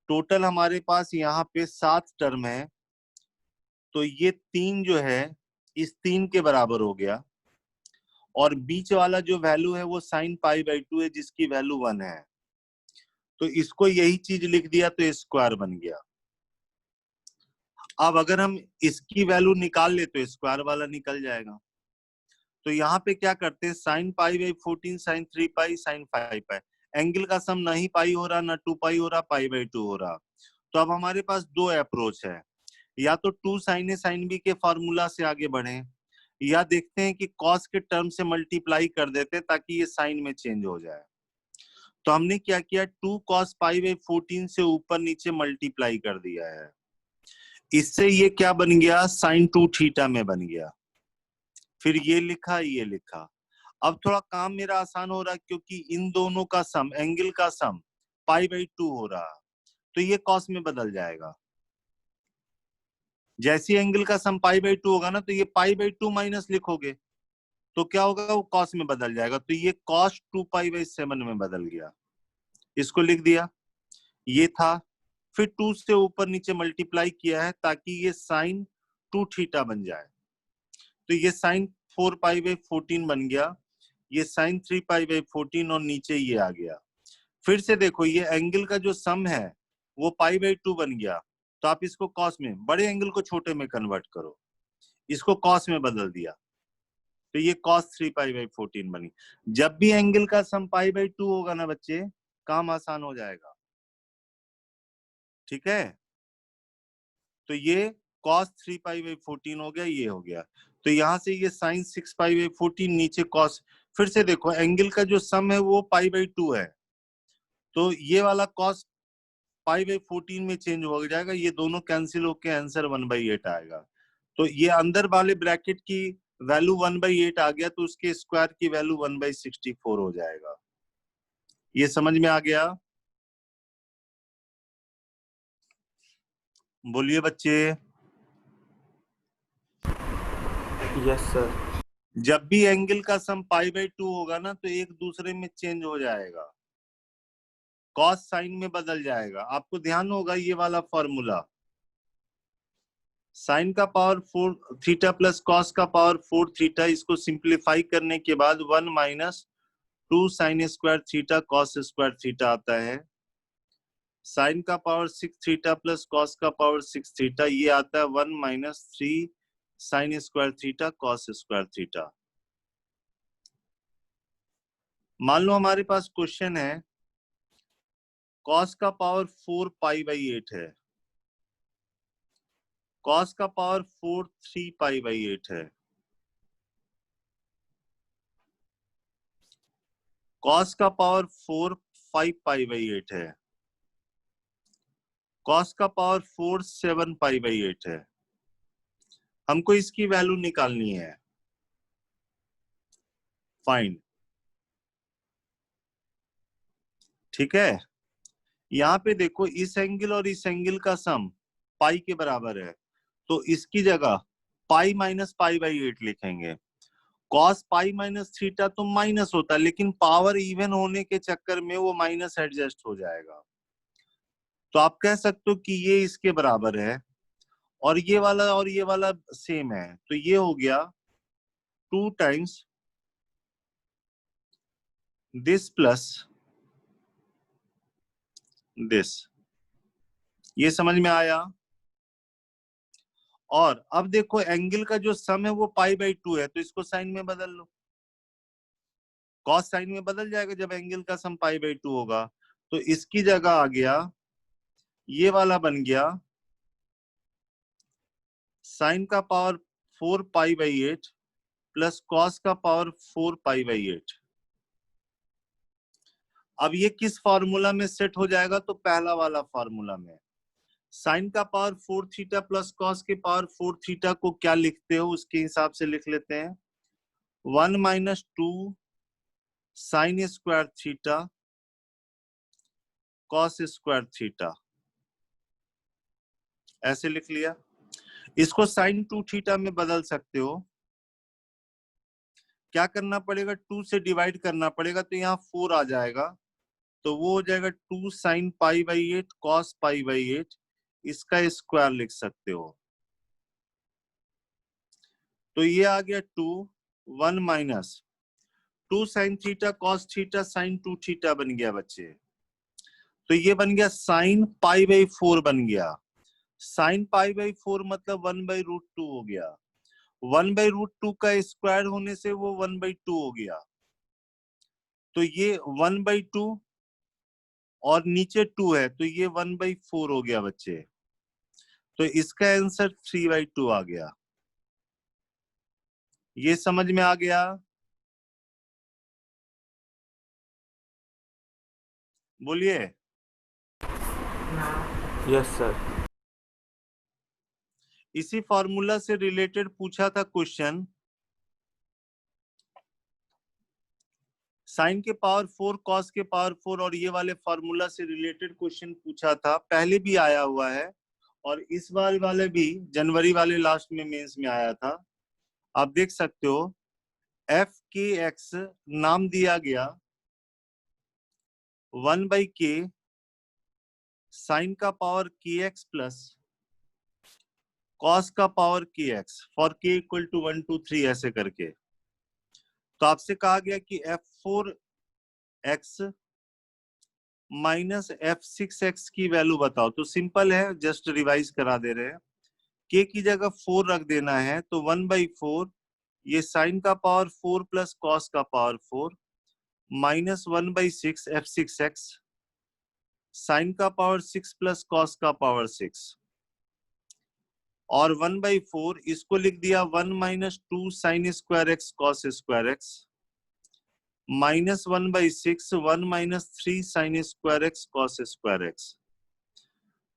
टोटल हमारे पास यहाँ पे 7 टर्म है, तो ये 3 जो है इस 3 के बराबर हो गया, और बीच वाला जो वैल्यू है वो साइन पाई बाई 2 है, जिसकी वैल्यू 1 है। तो इसको यही चीज लिख दिया तो स्क्वायर बन गया। अब अगर हम इसकी वैल्यू निकाल ले तो स्क्वायर वाला निकल जाएगा। तो यहाँ पे क्या करते हैं, sine pi by 14, sine 3 pi, sine 5 pi, angle का सम ना ही पाई हो रहा ना 2 पाई हो रहा, पाई बाई 2 हो रहा। तो अब हमारे पास दो अप्रोच है, या तो 2 साइन ए साइन बी के फॉर्मूला से आगे बढ़े, या देखते हैं कि कॉस के टर्म से मल्टीप्लाई कर देते हैं ताकि ये साइन में चेंज हो जाए। तो हमने क्या किया, 2 cos पाई बाई 14 से ऊपर नीचे मल्टीप्लाई कर दिया है, इससे ये क्या बन गया, साइन 2 थीटा में बन गया। फिर ये लिखा ये लिखा। अब थोड़ा काम मेरा आसान हो रहा क्योंकि इन दोनों का सम, एंगल का सम पाई बाई 2 हो रहा, तो ये कॉस में बदल जाएगा। जैसे एंगल का सम पाई बाई 2 होगा ना, तो ये पाई बाई 2 माइनस लिखोगे तो क्या होगा, वो कॉस में बदल जाएगा। तो ये कॉस 2 पाई बाई 7 में बदल गया, इसको लिख दिया, ये था। फिर 2 से ऊपर नीचे मल्टीप्लाई किया है ताकि ये साइन 2 थीटा बन जाए। तो ये साइन 4 पाई बाई 14 बन गया, ये साइन 3 पाई बाई 14, और नीचे ये आ गया। फिर से देखो ये एंगल का जो सम है वो पाई बाई 2 बन गया, तो आप इसको कॉस में, बड़े एंगल को छोटे में कन्वर्ट करो, इसको कॉस में बदल दिया, तो ये कॉस 3 पाई बाई 14 बनी। जब भी एंगल का सम पाई बाई 2 होगा ना बच्चे, काम आसान हो जाएगा, ठीक है। तो ये cos 3 पाई बाई 14 हो गया, ये हो गया। तो यहां से ये sin 6 पाई बाई 14, नीचे cos। फिर से देखो एंगल का जो सम है वो पाई बाई 2 है, तो ये वाला cos पाई बाई 14 में चेंज हो जाएगा, ये दोनों कैंसिल होकर आंसर 1/8 आएगा। तो ये अंदर वाले ब्रैकेट की वैल्यू 1/8 आ गया, तो उसके स्क्वायर की वैल्यू 1/64 हो जाएगा। ये समझ में आ गया? बोलिए बच्चे। Yes sir. जब भी एंगल का सम पाई बाई 2 होगा ना, तो एक दूसरे में चेंज हो जाएगा, कॉस साइन में बदल जाएगा। आपको ध्यान होगा ये वाला फॉर्मूला, साइन का पावर 4 थीटा प्लस कॉस का पावर 4 थीटा, इसको सिंप्लीफाई करने के बाद 1 minus 2 sine square theta cos square theta आता है। साइन का पावर 6 थीटा प्लस कॉस का पावर 6 थीटा, ये आता है 1 minus 3 sine square theta cos square theta. मान लो हमारे पास क्वेश्चन है, कॉस का पावर 4 पाई बाई 8 है, कॉस का पावर 4 3 पाई बाई 8 है, कॉस का पावर 4 5 पाई बाई 8 है, कॉस का पावर 4 7 पाई बाई 8 है। हमको इसकी वैल्यू निकालनी है, फाइंड। ठीक है, यहाँ पे देखो इस एंगल और इस एंगल का सम पाई के बराबर है, तो इसकी जगह पाई माइनस पाई बाई 8 लिखेंगे। कॉस पाई माइनस थीटा तो माइनस होता है, लेकिन पावर इवन होने के चक्कर में वो माइनस एडजस्ट हो जाएगा। तो आप कह सकते हो कि ये इसके बराबर है, और ये वाला सेम है, तो ये हो गया 2 टाइम्स दिस प्लस दिस। ये समझ में आया? और अब देखो एंगल का जो सम है वो पाई बाई 2 है, तो इसको साइन में बदल लो, कॉस साइन में बदल जाएगा जब एंगल का सम पाई बाई 2 होगा। तो इसकी जगह आ गया, ये वाला बन गया साइन का power 4 pi by 8 plus cos का पावर 4 पाई बाई 8। अब ये किस फॉर्मूला में सेट हो जाएगा? तो पहला वाला फॉर्मूला में। साइन का पावर 4 थीटा प्लस कॉस के पावर 4 थीटा को क्या लिखते हो उसके हिसाब से लिख लेते हैं। 1 minus 2 sine square theta cos square theta, ऐसे लिख लिया। इसको साइन 2 थीटा में बदल सकते हो। क्या करना पड़ेगा? 2 से डिवाइड करना पड़ेगा, तो यहाँ 4 आ जाएगा, तो वो हो जाएगा 2 sign pi by 8 cos pi by 8, इसका स्क्वायर लिख सकते हो। तो ये आ गया 2, 1 minus 2 sine theta cos theta sine 2 theta बन गया बच्चे। तो ये बन गया साइन पाई बाई 4 बन गया। साइन पाई बाई 4 मतलब 1 बाई रूट 2 हो गया। 1 बाई रूट 2 का स्क्वायर होने से वो 1 बाई 2 हो गया। तो ये 1 बाई 2 और नीचे 2 है, तो ये 1 बाई 4 हो गया बच्चे। तो इसका आंसर 3 बाई 2 आ गया। ये समझ में आ गया? बोलिए। Yes sir. इसी फॉर्मूला से रिलेटेड पूछा था क्वेश्चन। साइन के पावर 4 कॉस के पावर 4 और ये वाले फॉर्मूला से रिलेटेड क्वेश्चन पूछा था, पहले भी आया हुआ है और इस बार वाले भी जनवरी वाले लास्ट में मेंस में आया था। आप देख सकते हो एफ के एक्स नाम दिया गया 1 बाई के साइन का पावर के एक्स प्लस कॉस का पावर के एक्स फॉर के इक्वल टू 1 2 3 ऐसे करके। तो आपसे कहा गया कि f4x माइनस f6x की वैल्यू बताओ। तो सिंपल है, जस्ट रिवाइज करा दे रहे हैं। k की जगह 4 रख देना है, तो 1 बाई 4 ये साइन का पावर 4 प्लस कॉस का power 4 minus 1 by 6 f6x sine का पावर 6 प्लस कॉस का पावर 6 और 1 बाई 4 इसको लिख दिया 1 minus 2 sine square x cos square x minus 1 by 6 1 minus 3 sine square x cos square x.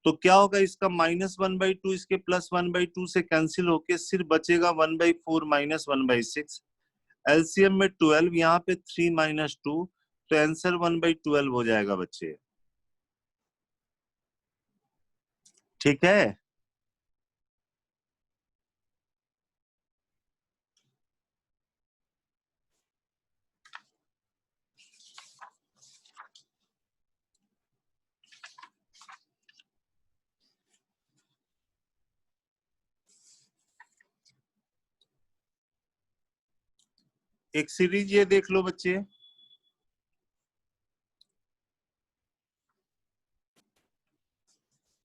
तो क्या होगा? इसका माइनस 1 बाई 2 इसके प्लस 1 बाई 2 से कैंसिल होके सिर्फ बचेगा 1 बाई 4 माइनस 1 बाई 6। एलसीएम में 12, यहाँ पे 3 माइनस 2, तो आंसर 1 बाई 12 हो जाएगा बच्चे। ठीक है। एक सीरीज ये देख लो बच्चे,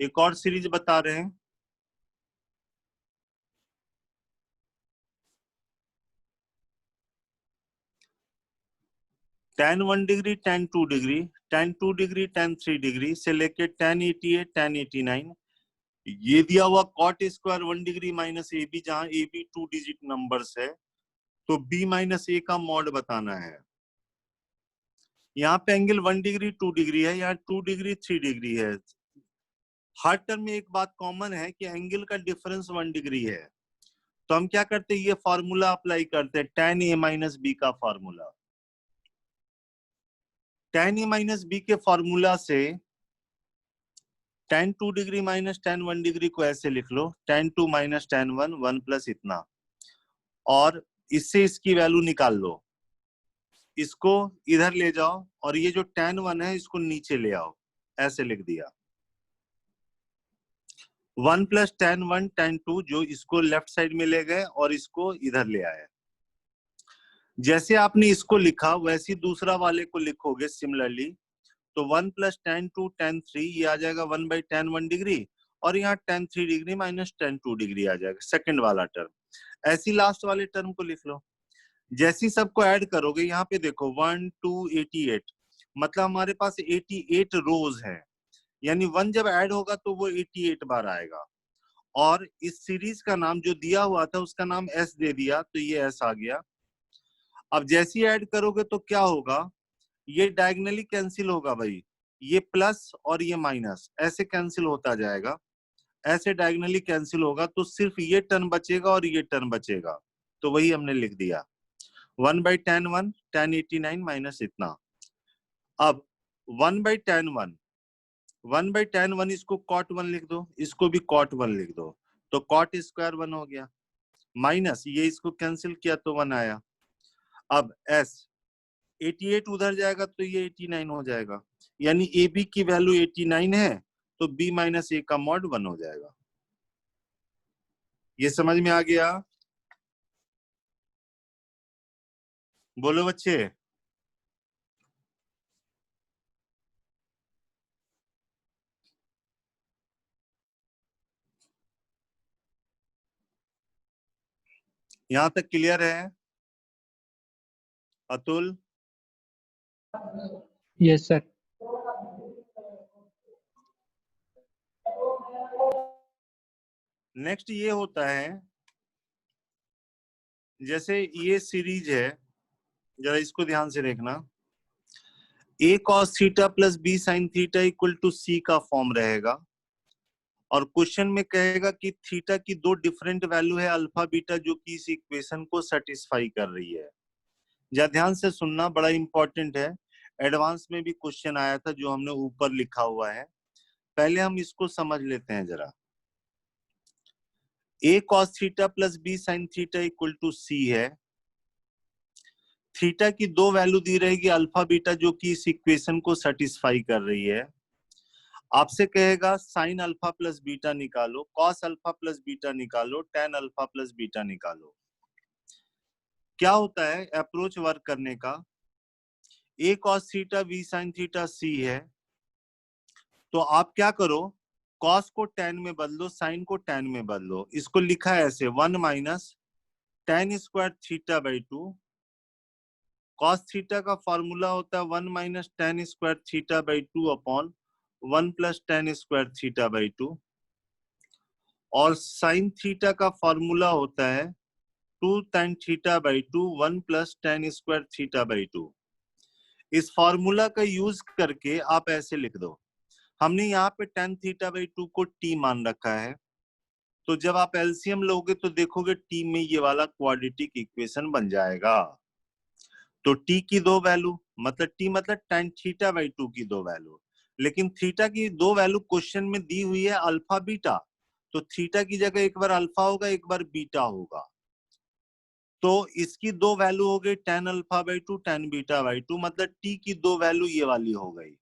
एक और सीरीज बता रहे हैं। tan 1 degree tan 2 degree tan 2 degree tan 3 degree से लेके tan 88 tan 89 ये दिया हुआ cot square 1 degree minus A B, जहां ए बी 2 डिजिट नंबर्स है, तो b माइनस ए का मॉड बताना है। यहाँ पे एंगल 1 डिग्री 2 डिग्री है, यहाँ 2 डिग्री 3 डिग्री है। हर टर्म में एक बात कॉमन है कि एंगल का डिफरेंस 1 डिग्री है। तो हम क्या करते हैं? ये फॉर्मूला अप्लाई करते हैं, tan a माइनस बी का formula. tan a minus B के फॉर्मूला से tan 2 degree minus tan 1 degree को ऐसे लिख लो, tan 2 माइनस tan 1 1 प्लस इतना, और इससे इसकी वैल्यू निकाल लो। इसको इधर ले जाओ और ये जो tan 1 है इसको नीचे ले आओ, ऐसे लिख दिया। 1 प्लस tan 1 tan 2, जो इसको लेफ्ट साइड में ले गए और इसको इधर ले आए। जैसे आपने इसको लिखा वैसे दूसरा वाले को लिखोगे सिमिलरली। तो 1 प्लस tan 2 tan 3 ये आ जाएगा 1 बाई tan 1 डिग्री, और यहाँ tan 3 degree minus tan 2 degree आ जाएगा, सेकंड वाला टर्म। ऐसी लास्ट वाले टर्म को लिख लो। जैसी सबको ऐड करोगे, यहाँ पे देखो 1 2 88, मतलब हमारे पास 88 रोज है, यानी 1 जब ऐड होगा तो वो 88 बार आएगा। और इस सीरीज का नाम जो दिया हुआ था उसका नाम एस दे दिया, तो ये एस आ गया। अब जैसे ही ऐड करोगे तो क्या होगा, ये डायगनली कैंसिल होगा भाई, ये प्लस और ये माइनस ऐसे कैंसिल होता जाएगा, ऐसे डायगनली कैंसिल होगा, तो सिर्फ ये टर्म बचेगा और ये टर्म बचेगा। तो वही हमने लिख दिया 1/tan1 tan89 माइनस इतना। अब 1/tan1 1/tan1 इसको cot1 लिख दो, इसको भी cot1 लिख दो, तो cot स्क्वायर 1 हो गया, माइनस ये इसको कैंसिल किया तो 1 आया। अब s 88 उधर जाएगा तो ये 89 हो जाएगा, यानी ए बी की वैल्यू 89 है, तो b माइनस ए का मॉड 1 हो जाएगा। ये समझ में आ गया? बोलो बच्चे। यहां तक क्लियर है अतुल? Yes sir. नेक्स्ट ये होता है, जैसे ये सीरीज है, जरा इसको ध्यान से देखना, a cos theta plus b sin theta equal to c का फॉर्म रहेगा, और क्वेश्चन में कहेगा कि थीटा की दो डिफरेंट वैल्यू है अल्फा बीटा जो कि इस इक्वेशन को सेटिस्फाई कर रही है। या ध्यान से सुनना, बड़ा इंपॉर्टेंट है, एडवांस में भी क्वेश्चन आया था जो हमने ऊपर लिखा हुआ है, पहले हम इसको समझ लेते हैं जरा। a cos theta plus b sin theta equal to c है, थीटा की दो वैल्यू दी रहेगी अल्फा बीटा जो कि इस इक्वेशन को सेटिस्फाई कर रही है। आपसे कहेगा साइन अल्फा प्लस बीटा निकालो, कॉस अल्फा प्लस बीटा निकालो, टेन अल्फा प्लस बीटा निकालो। क्या होता है अप्रोच वर्क करने का, a cos theta b sin theta c है, तो आप क्या करो, कॉस को टेन में बदलो, साइन को टेन में बदलो। इसको लिखा है ऐसे 1 minus ten square theta by 2। Cos theta का फॉर्मूला होता है 1 minus ten square theta by 2 upon 1 plus ten square theta by 2, और साइन थीटा का फॉर्मूला होता है 2 tan theta by 2 1 plus ten square theta by 2। इस फॉर्मूला का यूज करके आप ऐसे लिख दो, हमने यहाँ पे tan थीटा बाई 2 को t मान रखा है, तो जब आप एलसीएम लोगे तो देखोगे t में ये वाला क्वाड्रेटिक इक्वेशन बन जाएगा। तो t की दो वैल्यू मतलब t मतलब tan थीटा बाई 2 की दो वैल्यू, लेकिन थीटा की दो वैल्यू क्वेश्चन में दी हुई है अल्फा बीटा, तो थीटा की जगह एक बार अल्फा होगा एक बार बीटा होगा, तो इसकी दो वैल्यू हो गई tan alpha by 2 tan beta by 2, मतलब t की दो वैल्यू ये वाली हो गई,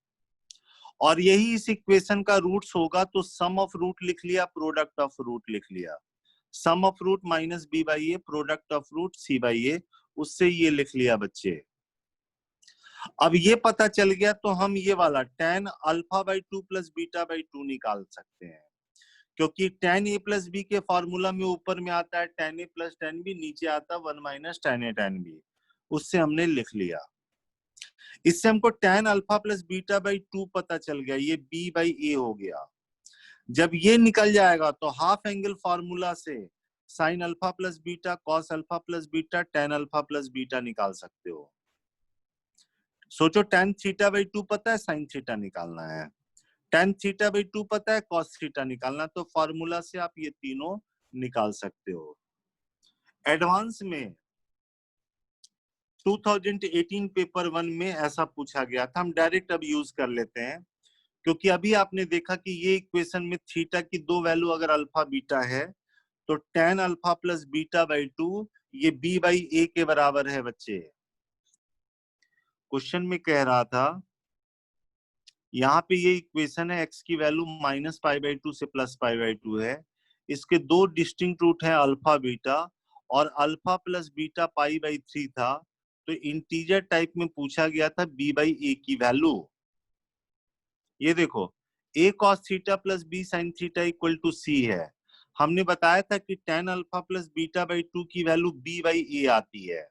और यही इस इक्वेशन का रूट्स होगा, तो सम ऑफ रूट लिख लिया, प्रोडक्ट ऑफ रूट लिख लिया, sum of root minus b by a, product of root c by a, उससे ये लिख लिया बच्चे। अब ये पता चल गया तो हम ये वाला tan alpha by 2 plus beta by 2 निकाल सकते हैं, क्योंकि tan a प्लस बी के फॉर्मूला में ऊपर में आता है tan a plus tan b, नीचे आता है 1 minus tan a tan b, उससे हमने लिख लिया। इससे हमको tan alpha plus beta by 2 पता चल गया, ये b बाई a हो गया। जब ये निकल जाएगा तो हाफ एंगल फॉर्मूला से sine alpha plus beta cos alpha plus beta tan alpha plus beta निकाल सकते हो। सोचो tan थीटा बाई 2 पता है, साइन थीटा निकालना है, tan थीटा बाई 2 पता है, cos थीटा निकालना, तो फॉर्मूला से आप ये तीनों निकाल सकते हो। एडवांस में 2018 पेपर 1 में ऐसा पूछा गया था, हम डायरेक्ट अब यूज कर लेते हैं, क्योंकि अभी आपने देखा कि ये इक्वेशन में थीटा की दो वैल्यू अगर अल्फा बीटा है तो tan alpha plus beta by 2 ये b बाई a के बराबर है बच्चे। क्वेश्चन में कह रहा था यहाँ पे ये इक्वेशन है, x की वैल्यू माइनस पाई बाई 2 से प्लस पाई बाई 2 है, इसके दो डिस्टिंक्ट रूट है अल्फा बीटा, और alpha plus beta pi by 3 था, तो इंटीजर टाइप में पूछा गया था b बाई a की वैल्यू। ये देखो a cos theta plus b sin theta equal to c है, हमने बताया था कि tan alpha plus beta by 2 की वैल्यू b बाई a आती है,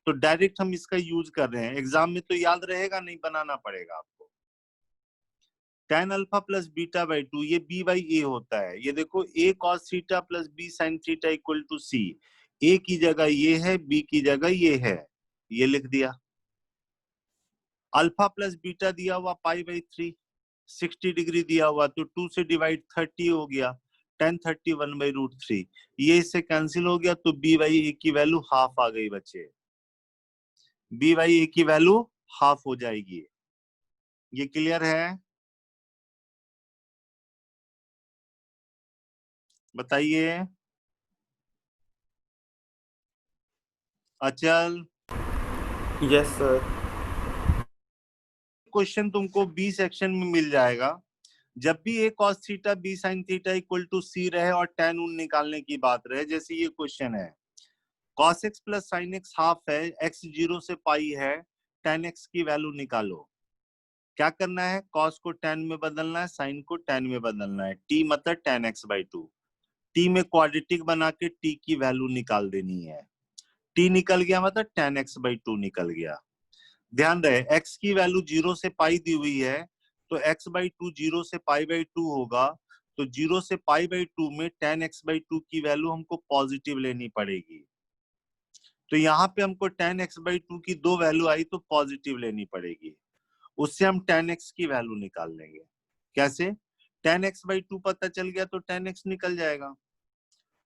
तो डायरेक्ट हम इसका यूज कर रहे हैं, एग्जाम में तो याद रहेगा नहीं, बनाना पड़ेगा आपको। tan alpha plus beta by 2, ये b बाई a होता है। ये देखो a cos theta plus b sin theta equal to c, a की जगह ये है, b की जगह ये है, ये लिख दिया। अल्फा प्लस बीटा दिया हुआ पाई बाई 3, 60 डिग्री दिया हुआ तो 2 से डिवाइड 30 हो गया, tan 30 1 बाई रूट 3, ये इससे कैंसिल हो गया तो b बाई a की वैल्यू हाफ आ गई बच्चे, b बाई a की वैल्यू हाफ हो जाएगी। ये क्लियर है? बताइए अचल। Yes sir. क्वेश्चन तुमको बी सेक्शन में मिल जाएगा। जब भी a cos theta b sin theta equal to c रहे और tan उन निकालने की बात रहे, जैसे ये क्वेश्चन है cos x plus sin x half है, x 0 से पाई है, tan x की वैल्यू निकालो। क्या करना है? cos को tan में बदलना है, sin को tan में बदलना है, t मतलब tan x बाई 2, t में क्वाड्रेटिक बना के t की वैल्यू निकाल देनी है। t निकल गया मतलब tan x बाई 2 निकल गया। ध्यान रहे x की वैल्यू 0 से पाई दी हुई है तो x बाई 2 0 से पाई बाई 2 होगा, तो 0 से पाई बाई 2 में tan x बाई 2 की वैल्यू हमको पॉजिटिव लेनी पड़ेगी। तो यहाँ पे हमको tan x बाई 2 की दो वैल्यू आई तो पॉजिटिव लेनी पड़ेगी, उससे हम tan x की वैल्यू निकाल लेंगे। कैसे? tan x बाई 2 पता चल गया तो tan x निकल जाएगा,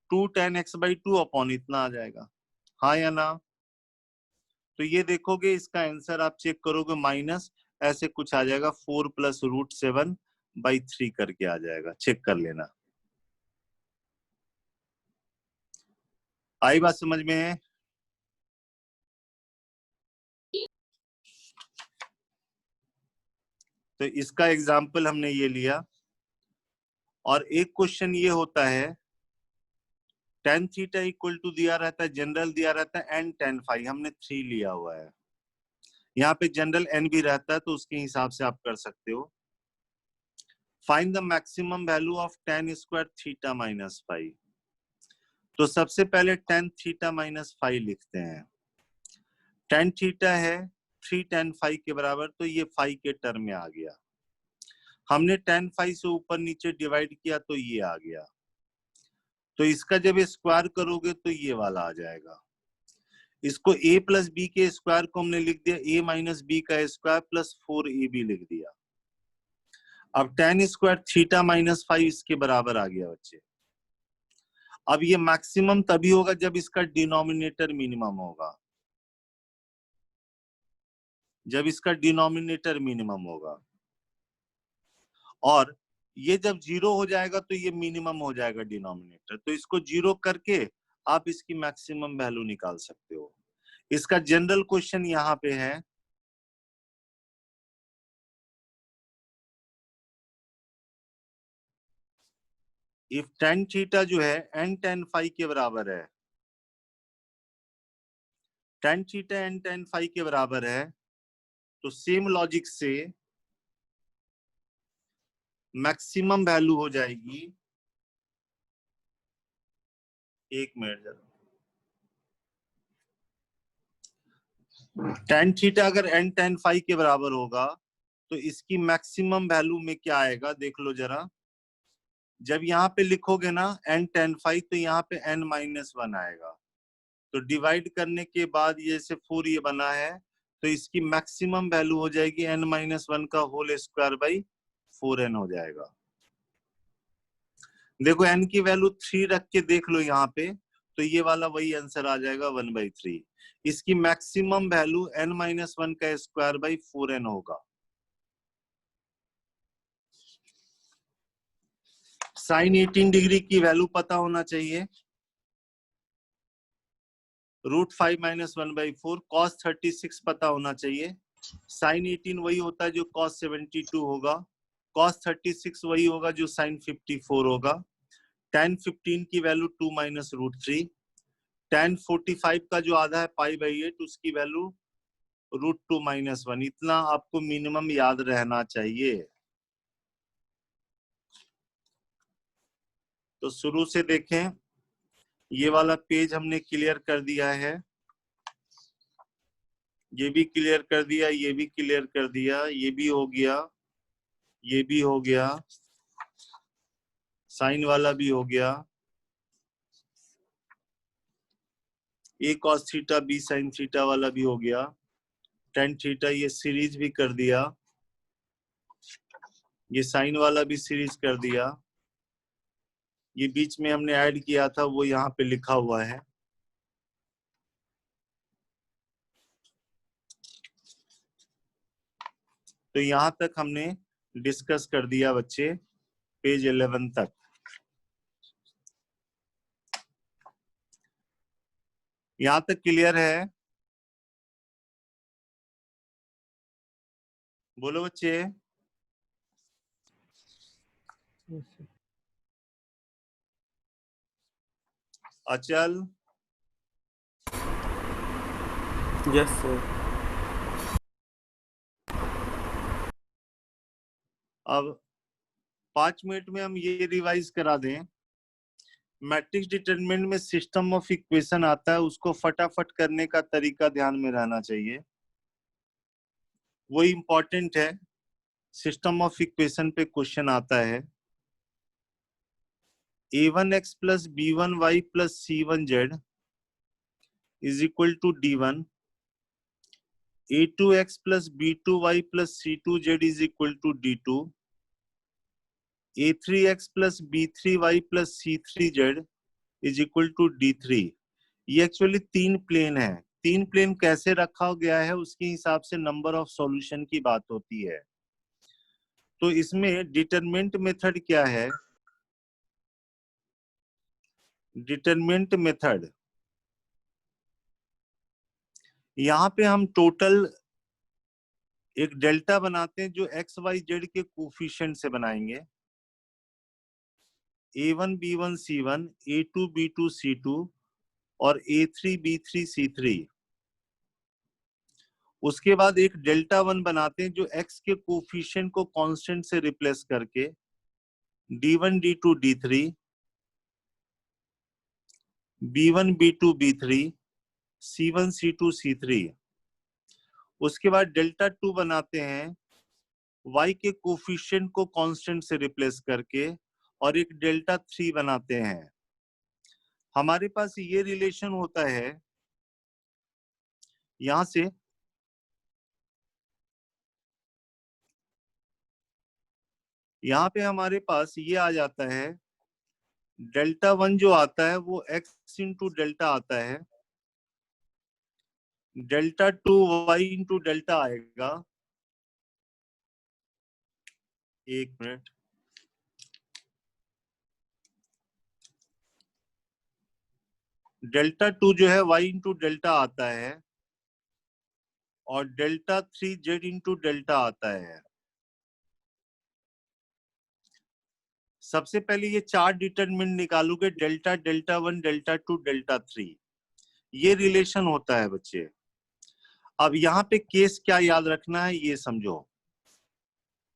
2 tan x बाई 2 अपॉन इतना आ जाएगा, हाँ या ना? तो ये देखोगे इसका आंसर आप चेक करोगे माइनस ऐसे कुछ आ जाएगा, 4 प्लस रूट 7 बाई 3 करके आ जाएगा, चेक कर लेना। आई बात समझ में? तो इसका एग्जाम्पल हमने ये लिया। और एक क्वेश्चन ये होता है tan थीटा इक्वल टू दिया रहता है, जनरल दिया रहता है n tan फाई, हमने 3 लिया हुआ है, यहाँ पे जनरल n भी रहता है तो उसके हिसाब से आप कर सकते हो। Find the maximum value of tan square theta minus phi. तो सबसे पहले tan थीटा माइनस फाई लिखते हैं। tan थीटा है 3 tan फाई के बराबर, तो ये फाई के टर्म में आ गया। हमने tan फाई से ऊपर नीचे डिवाइड किया तो ये आ गया, तो इसका जब स्क्वायर करोगे तो ये वाला आ जाएगा। इसको a प्लस बी के स्क्वायर को हमने लिख दिया a माइनस बी का स्क्वायर प्लस 4ab लिख दिया। अब tan square theta minus five इसके बराबर आ गया बच्चे। अब ये मैक्सिमम तभी होगा जब इसका डिनोमिनेटर मिनिमम होगा, जब इसका डिनोमिनेटर मिनिमम होगा, और ये जब 0 हो जाएगा तो ये मिनिमम हो जाएगा डिनोमिनेटर, तो इसको 0 करके आप इसकी मैक्सिमम वैल्यू निकाल सकते हो। इसका जनरल क्वेश्चन यहाँ पे है, इफ tan थीटा जो है n tan फाई के बराबर है, tan theta n tan phi के बराबर है, तो सेम लॉजिक से मैक्सिमम वैल्यू हो जाएगी, एक मिनट जरा, tan थीटा अगर n tan फाई के बराबर होगा तो इसकी मैक्सिमम वैल्यू में क्या आएगा देख लो जरा। जब यहाँ पे लिखोगे ना n tan फाई तो यहाँ पे n माइनस 1 आएगा, तो डिवाइड करने के बाद ये से 4 ये बना है, तो इसकी मैक्सिमम वैल्यू हो जाएगी n माइनस 1 का होल स्क्वायर बाई 4n हो जाएगा। देखो n की वैल्यू 3 रख के देख लो यहाँ पे, तो ये वाला वही आंसर आ जाएगा 1/3। इसकी मैक्सिमम वैल्यू n माइनस 1 का स्क्वायर बाई 4n होगा। साइन 18 डिग्री की वैल्यू पता होना चाहिए, √5 माइनस 1/4, cos 36 पता होना चाहिए, साइन 18 वही होता है जो cos 72 होगा, cos 36 वही होगा जो साइन 54 होगा, tan 15 की वैल्यू 2 माइनस √3, tan 45 का जो आधा है π/8 उसकी वैल्यू √2 माइनस 1, इतना आपको मिनिमम याद रहना चाहिए। तो शुरू से देखें, ये वाला पेज हमने क्लियर कर दिया है, ये भी क्लियर कर दिया, ये भी क्लियर कर दिया, ये भी हो गया, ये भी हो गया, साइन वाला भी हो गया, a cos theta b sine theta वाला भी हो गया, टेन थीटा ये सीरीज भी कर दिया, ये साइन वाला भी सीरीज कर दिया, ये बीच में हमने ऐड किया था वो यहाँ पे लिखा हुआ है। तो यहां तक हमने डिस्कस कर दिया बच्चे, पेज 11 तक। यहां तक क्लियर है? बोलो बच्चे। अचल, Yes, sir. अब 5 मिनट में हम ये रिवाइज करा दें। मैट्रिक्स डिटरमिनेंट में सिस्टम ऑफ इक्वेशन आता है, उसको फटाफट करने का तरीका ध्यान में रहना चाहिए, वो इंपॉर्टेंट है। सिस्टम ऑफ इक्वेशन पे क्वेश्चन आता है, a1x plus b1y plus c1z is equal to d1, a2x plus b2y plus c2z is equal to d2, a3x plus b3y plus c3z is equal to d3। ये एक्चुअली 3 प्लेन है। 3 प्लेन कैसे रखा गया है उसके हिसाब से नंबर ऑफ सॉल्यूशन की बात होती है। तो इसमें डिटरमिनेंट मेथड क्या है? डिटरमिनेंट मेथड, यहाँ पे हम टोटल एक डेल्टा बनाते हैं जो एक्स वाई जेड के कोफिशिएंट से बनाएंगे, a1 b1 c1, a2 b2 c2 और a3 b3 c3। उसके बाद एक डेल्टा 1 बनाते हैं जो x के कोफिशिएंट को कांस्टेंट से रिप्लेस करके d1 d2 d3, b1 b2 b3, c1 c2 c3। उसके बाद डेल्टा 2 बनाते हैं y के कोफिशिएंट को कांस्टेंट से रिप्लेस करके और एक डेल्टा 3 बनाते हैं। हमारे पास ये रिलेशन होता है, यहां से यहां पे हमारे पास ये आ जाता है, डेल्टा 1 जो आता है वो x इंटू डेल्टा आता है, डेल्टा 2 y इंटू डेल्टा आएगा। एक मिनट, डेल्टा 2 जो है y इंटू डेल्टा आता है और डेल्टा 3 z इंटू डेल्टा आता है। सबसे पहले ये 4 डिटरमिनेंट निकालोगे, डेल्टा डेल्टा 1 डेल्टा 2 डेल्टा 3, ये रिलेशन होता है बच्चे। अब यहाँ पे केस क्या याद रखना है ये समझो,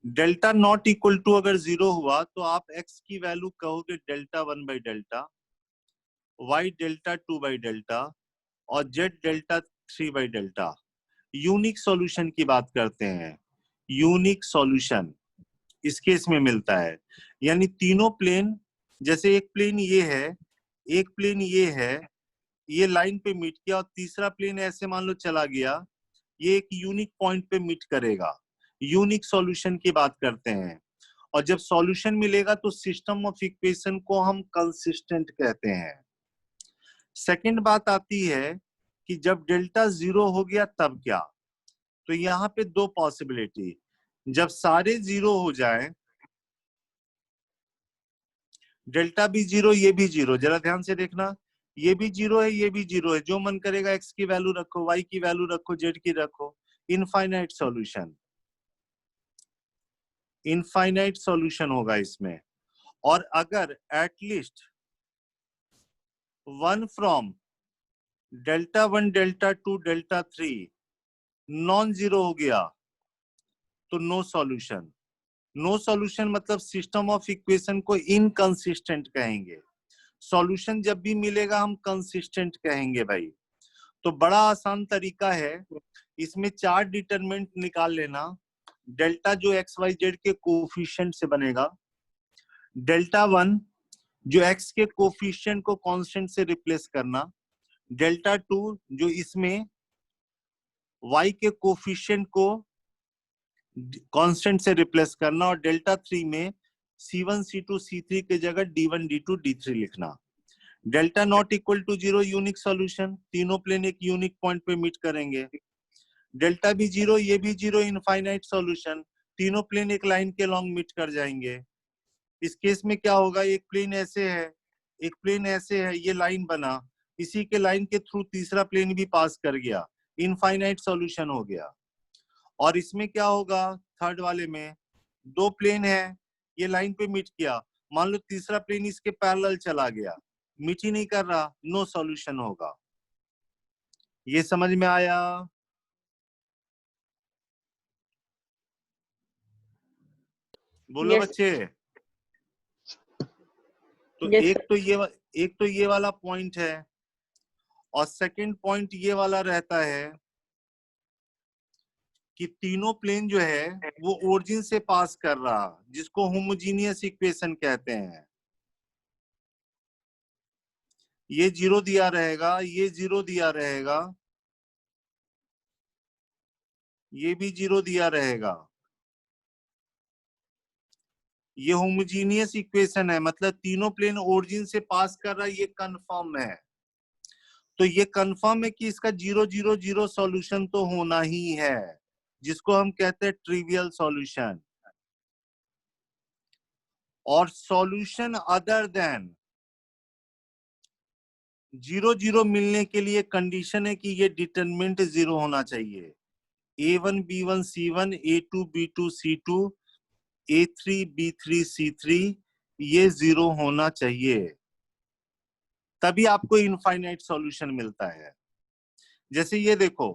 डेल्टा नॉट इक्वल टू अगर 0 हुआ तो आप x की वैल्यू कहोगे delta 1 by delta, y delta 2 by delta और z delta 3 by delta. Unique solution की बात करते हैं, यूनिक सॉल्यूशन इस केस में मिलता है। यानी तीनों प्लेन, जैसे एक प्लेन ये है, एक प्लेन ये है, ये लाइन पे मीट किया और तीसरा प्लेन ऐसे मान लो चला गया, ये एक यूनिक पॉइंट पे मीट करेगा। यूनिक सॉल्यूशन की बात करते हैं। और जब सॉल्यूशन मिलेगा तो सिस्टम ऑफ इक्वेशन को हम कंसिस्टेंट कहते हैं। सेकंड बात आती है कि जब डेल्टा 0 हो गया तब क्या? तो यहाँ पे 2 पॉसिबिलिटी, जब सारे 0 हो जाएं, डेल्टा भी 0 ये भी 0, जरा ध्यान से देखना, ये भी 0 है ये भी 0 है, जो मन करेगा x की वैल्यू रखो, y की वैल्यू रखो, z की रखो। इनफाइनाइट सॉल्यूशन, इनफाइनाइट सॉल्यूशन होगा इसमें। और अगर at least 1 from delta 1 delta 2 delta 3 non zero हो गया तो नो सॉल्यूशन। नो सॉल्यूशन मतलब सिस्टम ऑफ इक्वेशन को इनकंसिस्टेंट कहेंगे। सॉल्यूशन जब भी मिलेगा हम कंसिस्टेंट कहेंगे भाई। तो बड़ा आसान तरीका है, इसमें 4 डिटरमिनेंट निकाल लेना, डेल्टा जो एक्स वाई जेड के कोफिशिएंट से बनेगा, डेल्टा 1 जो एक्स के कोफिशिएंट को कांस्टेंट से रिप्लेस करना, डेल्टा 2 जो इसमें y के कोफिशिएंट को कांस्टेंट से रिप्लेस करना, और डेल्टा 3 में C1 C2 C3 के जगह D1 D2 D3 लिखना। Delta not equal to 0 unique solution, तीनों प्लेन एक यूनिक पॉइंट पे मीट करेंगे। डेल्टा भी 0, ये भी 0, इनफाइनाइट सॉल्यूशन, तीनों प्लेन एक लाइन के लॉन्ग मीट कर जाएंगे। इस केस में क्या होगा, एक प्लेन ऐसे है, एक प्लेन ऐसे है, ये लाइन बना, इसी के लाइन के थ्रू तीसरा प्लेन भी पास कर गया, इनफाइनाइट सॉल्यूशन हो गया। और इसमें क्या होगा, थर्ड वाले में दो प्लेन है, ये लाइन पे मीट किया, मान लो तीसरा प्लेन इसके पैरेलल चला गया, मीट ही नहीं कर रहा, नो सॉल्यूशन होगा। ये समझ में आया? बोलो Yes. बच्चे। तो Yes, एक तो ये वाला पॉइंट है, और सेकंड पॉइंट ये वाला रहता है कि तीनों प्लेन जो है वो ओरिजिन से पास कर रहा, जिसको होमोजीनियस इक्वेशन कहते हैं। ये 0 दिया रहेगा, ये 0 दिया रहेगा, ये भी 0 दिया रहेगा। ये होमोजीनियस इक्वेशन है, मतलब तीनों प्लेन ओरिजिन से पास कर रहा, ये कंफर्म है। तो ये कंफर्म है कि इसका 0 0 0 सॉल्यूशन तो होना ही है, जिसको हम कहते हैं ट्रिवियल सॉल्यूशन। और सॉल्यूशन अदर देन 0 0 मिलने के लिए कंडीशन है कि ये डिटरमिनेंट 0 होना चाहिए। A1 B1 C1, A2 B2 C2, A3 B3 C3, ये 0 होना चाहिए, तभी आपको इनफाइनाइट सॉल्यूशन मिलता है। जैसे ये देखो,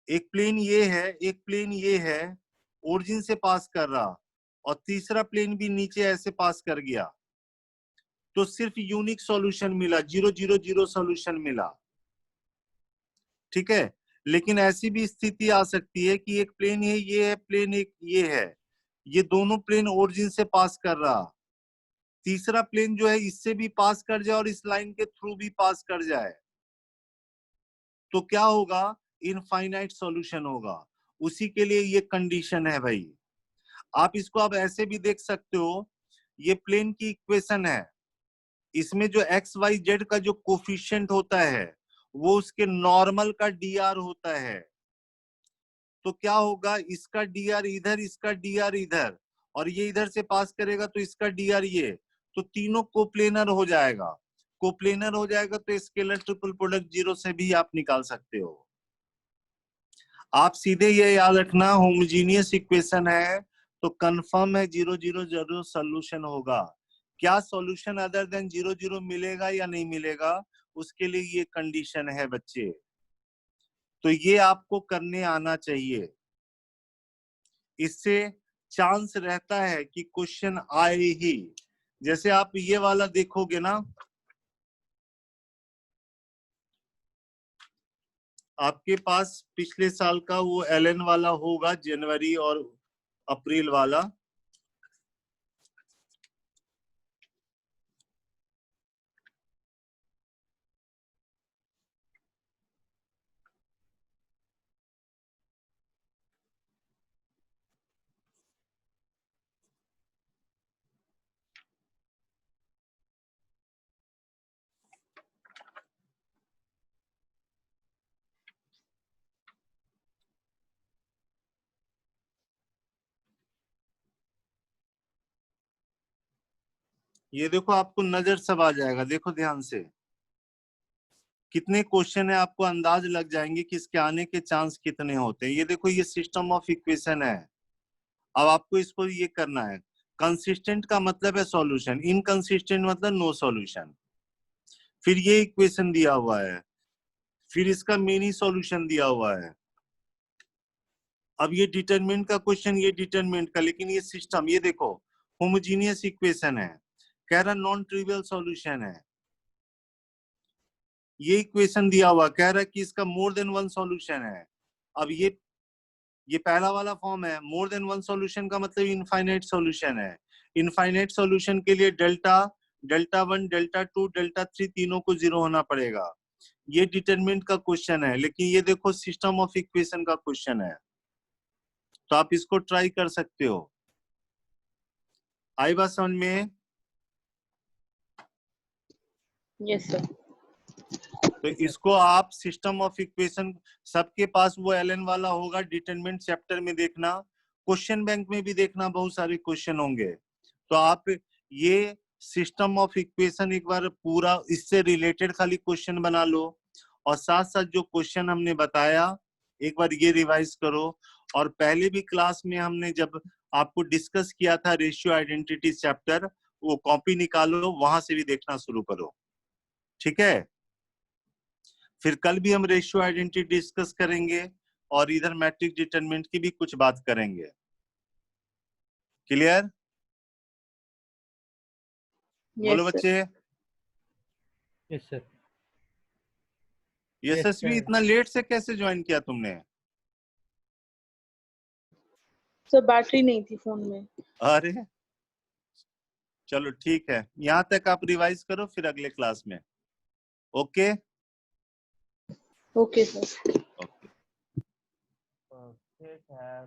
एक प्लेन ये है, एक प्लेन ये है, ओरिजिन से पास कर रहा, और तीसरा प्लेन भी नीचे ऐसे पास कर गया, तो सिर्फ यूनिक सॉल्यूशन मिला, 0 0 0 सॉल्यूशन मिला। ठीक है, लेकिन ऐसी भी स्थिति आ सकती है कि एक प्लेन है, ये है, प्लेन एक ये है, ये दोनों प्लेन ओरिजिन से पास कर रहा, तीसरा प्लेन जो है इससे भी पास कर जाए और इस लाइन के थ्रू भी पास कर जाए, तो क्या होगा, इनफाइनाइट सॉल्यूशन होगा। उसी के लिए ये कंडीशन है भाई। आप इसको अब ऐसे भी देख सकते हो, ये प्लेन की इक्वेशन है, इसमें जो एक्स वाई जेड का जो कोफिशिएंट होता है वो उसके नॉर्मल का dr होता है। तो क्या होगा, इसका dr इधर, इसका dr इधर, और ये इधर से पास करेगा तो इसका dr ये, तो तीनों कोप्लेनर हो जाएगा। कोप्लेनर हो जाएगा तो स्केलर ट्रिपल प्रोडक्ट 0 से भी आप निकाल सकते हो। आप सीधे ये याद रखना, होमोजीनियस इक्वेशन है तो कंफर्म है 0 0 0 सॉल्यूशन होगा। क्या सॉल्यूशन अदर देन 0 0 मिलेगा या नहीं मिलेगा, उसके लिए ये कंडीशन है बच्चे। तो ये आपको करने आना चाहिए, इससे चांस रहता है कि क्वेश्चन आए ही। जैसे आप ये वाला देखोगे ना, आपके पास पिछले साल का वो एलएन वाला होगा, जनवरी और अप्रैल वाला। ये देखो, आपको नजर सब आ जाएगा, देखो ध्यान से, कितने क्वेश्चन है आपको अंदाज लग जाएंगे कि इसके आने के चांस कितने होते हैं। ये देखो, ये सिस्टम ऑफ इक्वेशन है। अब आपको इसको ये करना है, कंसिस्टेंट का मतलब है सॉल्यूशन, इनकंसिस्टेंट मतलब नो सॉल्यूशन। फिर ये इक्वेशन दिया हुआ है, फिर इसका मेनी सॉल्यूशन दिया हुआ है। अब ये डिटरमिनेंट का क्वेश्चन, ये डिटरमिनेंट का, लेकिन ये सिस्टम, ये देखो होमोजीनियस इक्वेशन है, कह रहा नॉन ट्रिवियल सॉल्यूशन है। ये इक्वेशन दिया हुआ, कह रहा कि इसका मोर देन वन सॉल्यूशन है। अब ये ये पहला वाला फॉर्म है। मोर देन वन सॉल्यूशन का मतलब इनफाइनाइट सॉल्यूशन है। इनफाइनाइट सॉल्यूशन के लिए डेल्टा, डेल्टा 1, डेल्टा 2, डेल्टा 3 तीनों को 0 होना पड़ेगा। ये डिटरमिनेंट का क्वेश्चन है, लेकिन ये देखो सिस्टम ऑफ इक्वेशन का क्वेश्चन है, तो आप इसको ट्राई कर सकते हो। आई बात समझ में? Yes sir. तो इसको आप सिस्टम ऑफ इक्वेशन, सबके पास वो एलएन वाला होगा, डिटरमिनेंट चैप्टर में देखना, क्वेश्चन बैंक में भी देखना, बहुत सारे क्वेश्चन होंगे। तो आप ये सिस्टम ऑफ इक्वेशन एक बार पूरा इससे रिलेटेड खाली क्वेश्चन बना लो, और साथ साथ जो क्वेश्चन हमने बताया एक बार ये रिवाइज करो। और पहले भी क्लास में हमने जब आपको डिस्कस किया था रेशियो आइडेंटिटी चैप्टर, वो कॉपी निकालो, वहां से भी देखना शुरू करो, ठीक है? फिर कल भी हम रेशियो आइडेंटिटी डिस्कस करेंगे और इधर मैट्रिक्स डिटरमिनेंट की भी कुछ बात करेंगे। क्लियर? बोलो यस बच्चे। Yes sir. यशस्वी, इतना लेट से कैसे ज्वाइन किया तुमने? सर, बैटरी नहीं थी फोन में। अरे चलो ठीक है, यहाँ तक आप रिवाइज करो, फिर अगले क्लास में। Okay okay sir. ओके। ठीक है।